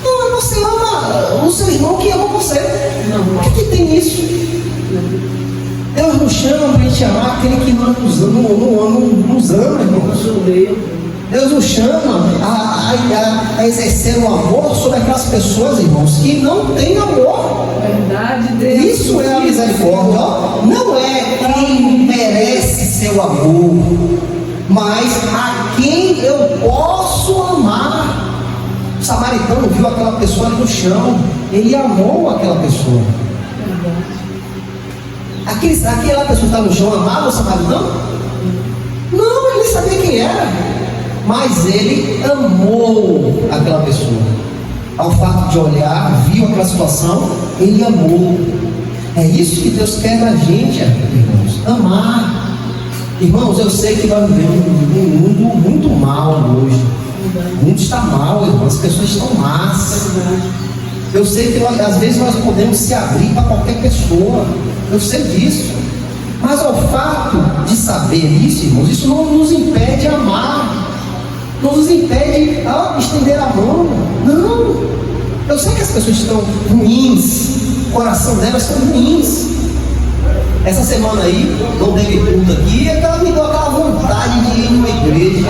Não, você ama o seu irmão que ama você. O que tem isso? Deus nos chama para a gente amar aquele que não nos ama, irmãos. Deus nos chama a exercer o amor sobre aquelas pessoas, irmãos, que não têm amor. Verdade, Deus. Isso é a misericórdia. Não é quem merece seu amor, mas a quem eu posso amar. O samaritano viu aquela pessoa ali no chão, ele amou aquela pessoa. Aquela pessoa que estava no chão amava o samaritano? Não, ele nem sabia quem era, mas ele amou aquela pessoa. Ao fato de olhar, viu aquela situação, ele amou. É isso que Deus quer da gente, irmãos, amar. Irmãos, eu sei que nós vivemos um mundo muito mal hoje. O mundo está mal, irmãos, as pessoas estão más. Eu sei que às vezes nós podemos se abrir para qualquer pessoa, eu sei disso, mas ao fato de saber isso, irmãos, isso não nos impede de amar, não nos impede de estender a mão. Não, eu sei que as pessoas estão ruins, o coração delas estão ruins. Essa semana aí, não teve culto aqui, e ela me deu aquela vontade de ir numa igreja,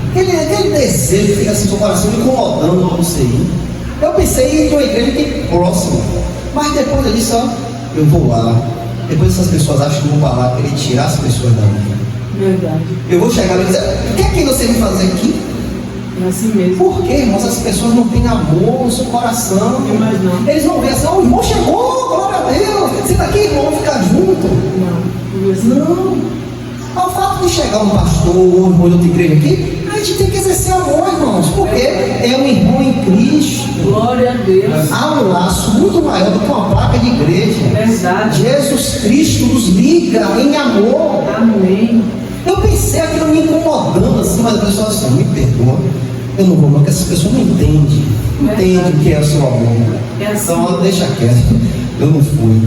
aquele desejo que fica assim no coração me incomodando para você ir. Eu pensei em ir de uma igreja aqui próxima, mas depois eu disse, eu vou lá. Depois essas pessoas acham que eu vou lá querer tirar as pessoas da minha. Verdade. Eu vou chegar e dizer, o que é que você vem fazer aqui? É assim mesmo. Por quê, irmãos? As pessoas não têm amor no seu coração. Mas não. Eles vão ver assim, o irmão chegou, glória a Deus. Você está aqui, irmão, vamos ficar junto. Não. Ao fato de chegar um pastor ou um irmão de outra igreja aqui, a gente tem que exercer amor, irmãos, porque é um irmão em Cristo. Glória a Deus. Há um laço muito maior do que uma placa de igreja. Verdade. Jesus Cristo nos liga em amor. Amém. Eu pensei aquilo me incomodando assim, mas a pessoa assim, me perdoa. Eu não vou não, porque essas pessoas não entendem. Não entendem o que é o seu amor. É assim. Então deixa quieto. Eu não fui.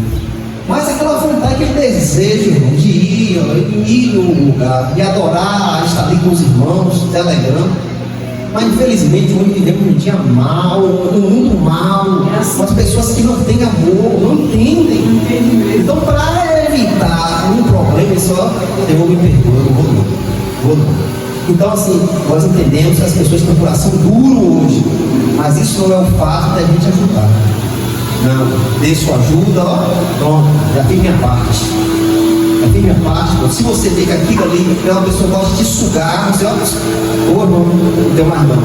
Mas aquela vontade, aquele desejo, irmão, de ir num lugar, de adorar, estar ali com os irmãos, Telegram. Mas infelizmente hoje vivemos um dia mal, um mundo mal, É assim. as pessoas que não têm amor, não entendem. Não entende mesmo. Então, para evitar um problema, só eu vou me perdoar, eu não vou não. Então, assim, nós entendemos que as pessoas têm um coração duro hoje, mas isso não é o fato da gente ajudar. Não, dê sua ajuda, pronto, já fiz minha parte. Já fiz minha parte. Se você vê que aquilo ali é uma pessoa que gosta de sugar, você irmão, não deu mais não.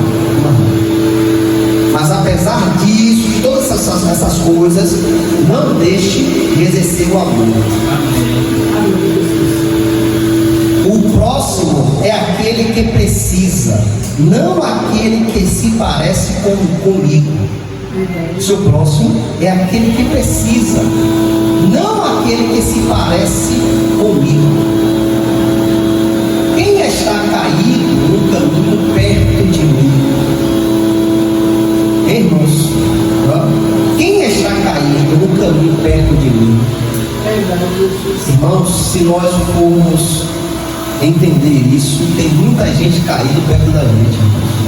Mas apesar disso, de todas essas coisas, não deixe de exercer o amor. O próximo é aquele que precisa, não aquele que se parece comigo. O seu próximo é aquele que precisa, não aquele que se parece comigo. Quem está caído no caminho perto de mim? Irmãos, quem está caído no caminho perto de mim? Irmãos, se nós formos entender isso, tem muita gente caída perto da gente.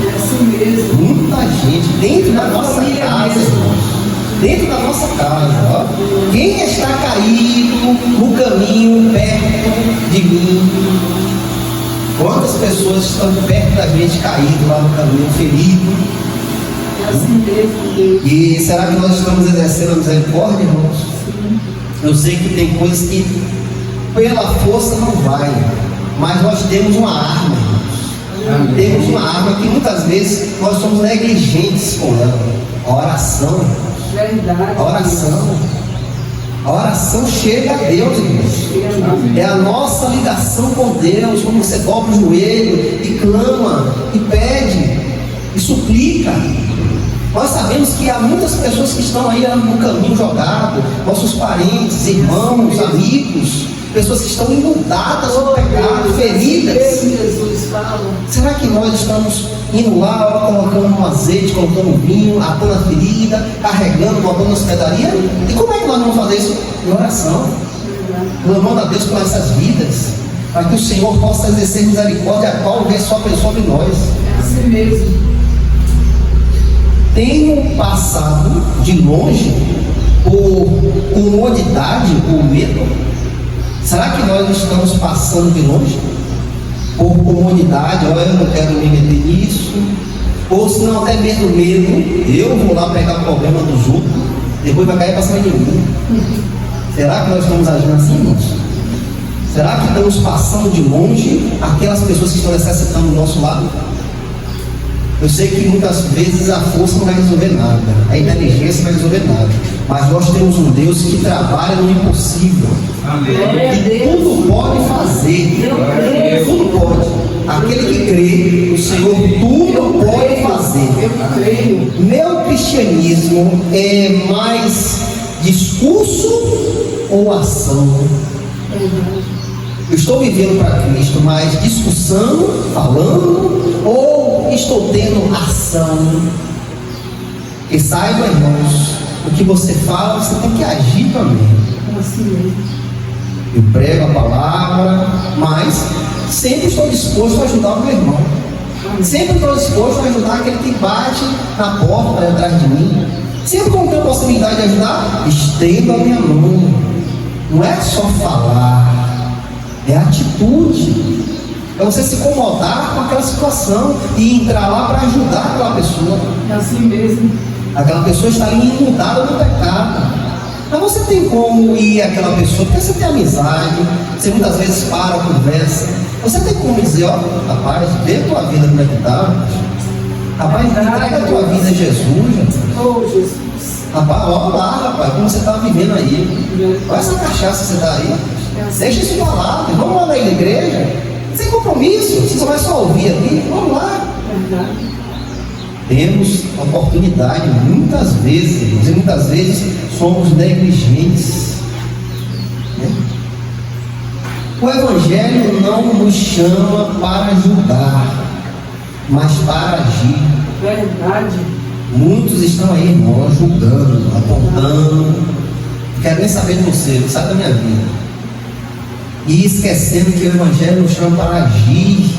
É assim mesmo. Muita gente dentro da nossa casa, irmãos. Dentro da nossa casa. Quem está caído no caminho perto de mim? Quantas pessoas estão perto da gente caído lá no caminho, ferido? É assim mesmo, Deus. E será que nós estamos exercendo a misericórdia, irmãos? Eu sei que tem coisas que pela força não vai, mas nós temos uma arma, irmãos. Temos uma arma que muitas vezes nós somos negligentes com ela. A oração. Verdade. A oração. A oração chega a Deus, irmãos. É a nossa ligação com Deus, quando você dobra o joelho e clama, e pede, e suplica. Nós sabemos que há muitas pessoas que estão aí no caminho jogado, nossos parentes, irmãos, amigos, pessoas que estão inundadas com pecado, feridas. Jesus fala. Será que nós estamos indo lá, colocando um azeite, colocando um vinho, atando a ferida, carregando, botando na hospedaria? E como é que nós vamos fazer isso? Em oração, clamando a Deus por essas vidas, para que o Senhor possa exercer misericórdia, a qual vê sua pessoa sobre nós. É assim mesmo. Tenho passado de longe por comodidade ou medo? Será que nós estamos passando de longe por comodidade? Olha, eu não quero me meter nisso. Ou se não, até mesmo medo, eu vou lá pegar o problema dos outros, depois vai cair para cima de mim. Será que nós estamos agindo assim, irmãos? Será que estamos passando de longe aquelas pessoas que estão necessitando do nosso lado? Eu sei que muitas vezes a força não vai resolver nada, a inteligência não vai resolver nada, mas nós temos um Deus que trabalha no impossível. Amém. E tudo pode fazer, tudo pode. Aquele que crê, o Senhor tudo pode fazer. Eu creio. Meu cristianismo é mais discurso ou ação? Eu estou vivendo para Cristo, mas discussão, falando, ou estou tendo ação? E saiba, irmãos, o que você fala, você tem que agir também. Assim mesmo. Eu prego a palavra, mas sempre estou disposto a ajudar o meu irmão. Sempre estou disposto a ajudar aquele que bate na porta atrás de mim. Sempre que eu tenho a possibilidade de ajudar, estendo a minha mão. Não é só falar, é atitude. É você se incomodar com aquela situação e entrar lá para ajudar aquela pessoa. É assim mesmo. Aquela pessoa está ali inundada no pecado. Mas você tem como ir àquela pessoa, porque você tem amizade, você muitas vezes para, conversa. Você tem como dizer, ó, rapaz, vê a tua vida como é que está. Rapaz, entrega a tua vida a Jesus. Oh, Jesus. Rapaz, olha lá, rapaz, como você está vivendo aí. Olha essa cachaça que você está aí. Deixa isso pra lá, vamos lá na igreja. Sem compromisso, você só vai só ouvir aqui, vamos lá. Verdade. Temos oportunidade muitas vezes, e muitas vezes somos negligentes. O Evangelho não nos chama para julgar, mas para agir. Verdade. Muitos estão aí, irmãos, julgando, apontando, não quero nem saber de você, não sabe da minha vida. E esquecendo que o Evangelho nos chama para agir,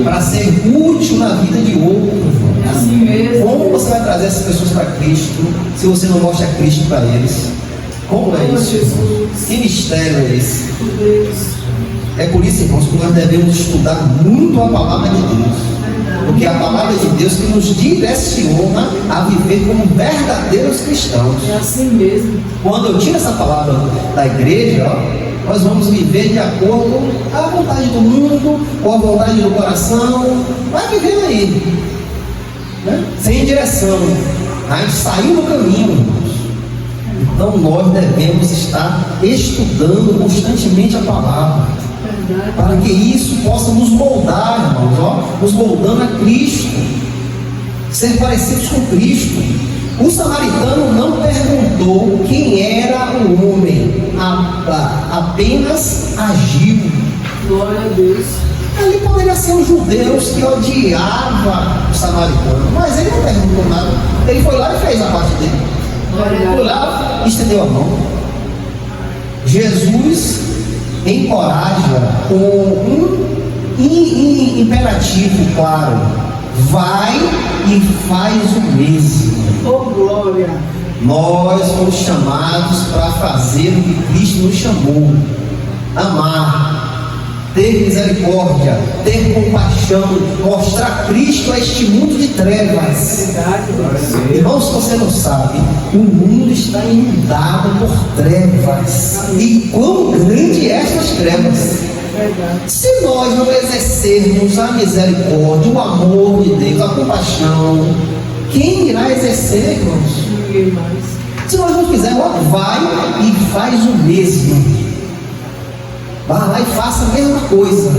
para ser útil na vida de outro. É assim mesmo. Como você vai trazer essas pessoas para Cristo se você não mostra Cristo para eles? Como é Oh, isso? Jesus. Que mistério é esse? Deus. É por isso, irmãos, que nós devemos estudar muito a palavra de Deus. Porque é a palavra de Deus que nos direciona a viver como verdadeiros cristãos. É assim mesmo. Quando eu tiro essa palavra da igreja, ó, nós vamos viver de acordo com a vontade do mundo, ou a vontade do coração. Vai vivendo aí, né? Sem direção. A gente saiu do caminho, irmãos. Então nós devemos estar estudando constantemente a palavra, para que isso possa nos moldar, irmãos, ó, nos moldando a Cristo, ser parecidos com Cristo. O samaritano não perguntou quem era o homem, apenas agiu. Glória a Deus. Ali poderia ser os judeus que odiavam o samaritano, mas ele não perguntou nada. Ele foi lá e fez a parte dele. Foi lá e estendeu a mão. Jesus encoraja com um imperativo claro: vai e faz o mesmo. Oh, glória. Nós fomos chamados para fazer o que Cristo nos chamou: amar. ter misericórdia, ter compaixão, mostrar Cristo a este mundo de trevas. Verdade, Deus. Irmãos, se você não sabe, o mundo está inundado por trevas. E quão grande é estas trevas! Verdade. Se nós não exercermos a misericórdia, o amor de Deus, a compaixão, quem irá exercer, irmãos? Ninguém mais. Se nós não fizermos, vai e faz o mesmo. Vá lá e faça a mesma coisa.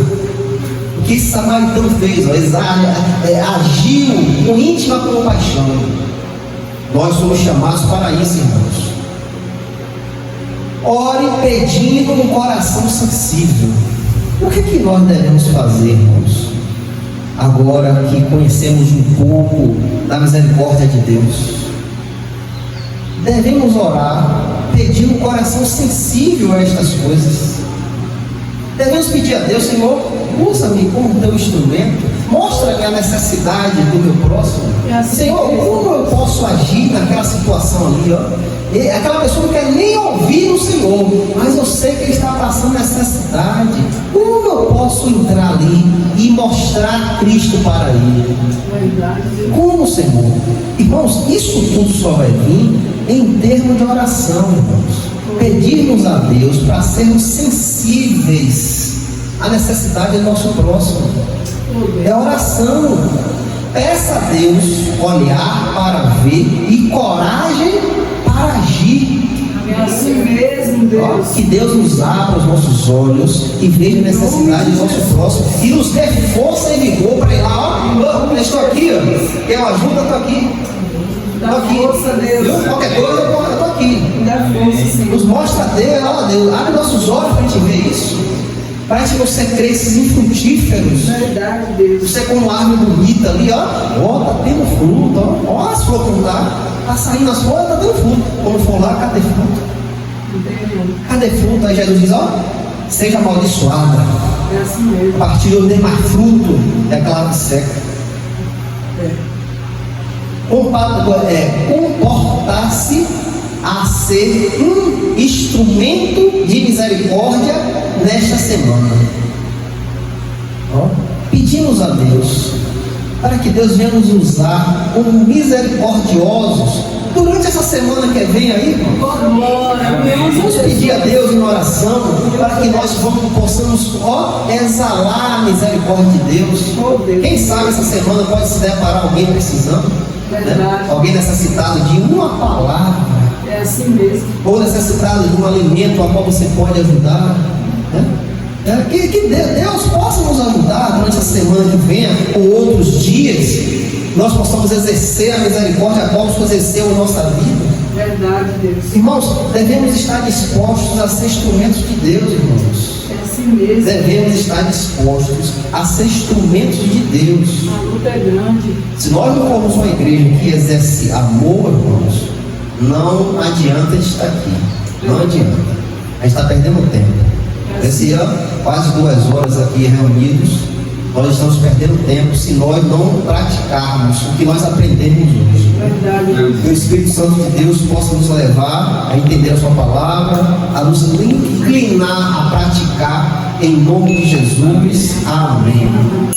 O que esse samaritano fez, agiu com íntima compaixão. Nós somos chamados para isso, irmãos. Ore pedindo um coração sensível. O que nós devemos fazer, irmãos? Agora que conhecemos um pouco da misericórdia de Deus, devemos orar pedindo um coração sensível a estas coisas. Devemos pedir a Deus: Senhor, usa-me como teu instrumento, mostra-me a necessidade do meu próximo. Senhor, como eu posso agir naquela situação ali, aquela pessoa não quer nem ouvir o Senhor, mas eu sei que ele está passando necessidade. Como eu posso entrar ali e mostrar Cristo para ele? Verdade, Deus. Como, Senhor? Irmãos, isso tudo só vai vir em termos de oração, irmãos. Pedirmos a Deus para sermos sensíveis à necessidade do nosso próximo. É oração. Peça a Deus olhar para ver e coragem para agir. É assim mesmo, Deus. Que Deus nos abra os nossos olhos e veja a necessidade do nosso próximo e nos dê força e vigor para ir lá. Eu estou aqui, quer ajuda? Eu estou aqui. Dá força, Deus. Qualquer coisa, eu estou aqui. Dá força, Senhor. Nos mostra a Deus, abre nossos olhos para a gente ver isso. Para a gente não ser cresces infrutíferos. Verdade, Deus. Você com uma árvore bonita ali, tá tendo fruto, ó as flores não tá saindo as flores, tá tendo fruto. Quando for lá, cadê fruto? Cadê fruto? Aí Jesus diz: seja amaldiçoada. É assim mesmo. A partir de onde tem mais fruto, é aquela que seca. Comportar-se a ser um instrumento de misericórdia nesta semana. Pedimos a Deus para que Deus venha nos usar como misericordiosos durante essa semana que vem aí. Vamos pedir a Deus em oração para que nós possamos exalar a misericórdia de Deus. Quem sabe essa semana pode se deparar alguém precisando, né? Alguém necessitado de uma palavra. É assim mesmo. Ou necessitado de um alimento a qual você pode ajudar, né? Que Deus possa nos ajudar durante a semana que venha, ou outros dias, nós possamos exercer a misericórdia a qual nos exerceu a nossa vida. Verdade, Deus. Irmãos, devemos estar dispostos a ser instrumentos de Deus, irmãos. É assim mesmo. Devemos estar dispostos a ser instrumentos de Deus. A luta é grande. Se nós não formos uma igreja que exerce amor, irmãos, não adianta estar aqui. Não adianta. A gente está perdendo tempo. Esse ano, quase 2 horas aqui reunidos, nós estamos perdendo tempo se nós não praticarmos o que nós aprendemos hoje. Verdade. Que o Espírito Santo de Deus possa nos levar a entender a sua palavra, a nos inclinar a praticar em nome de Jesus. Amém.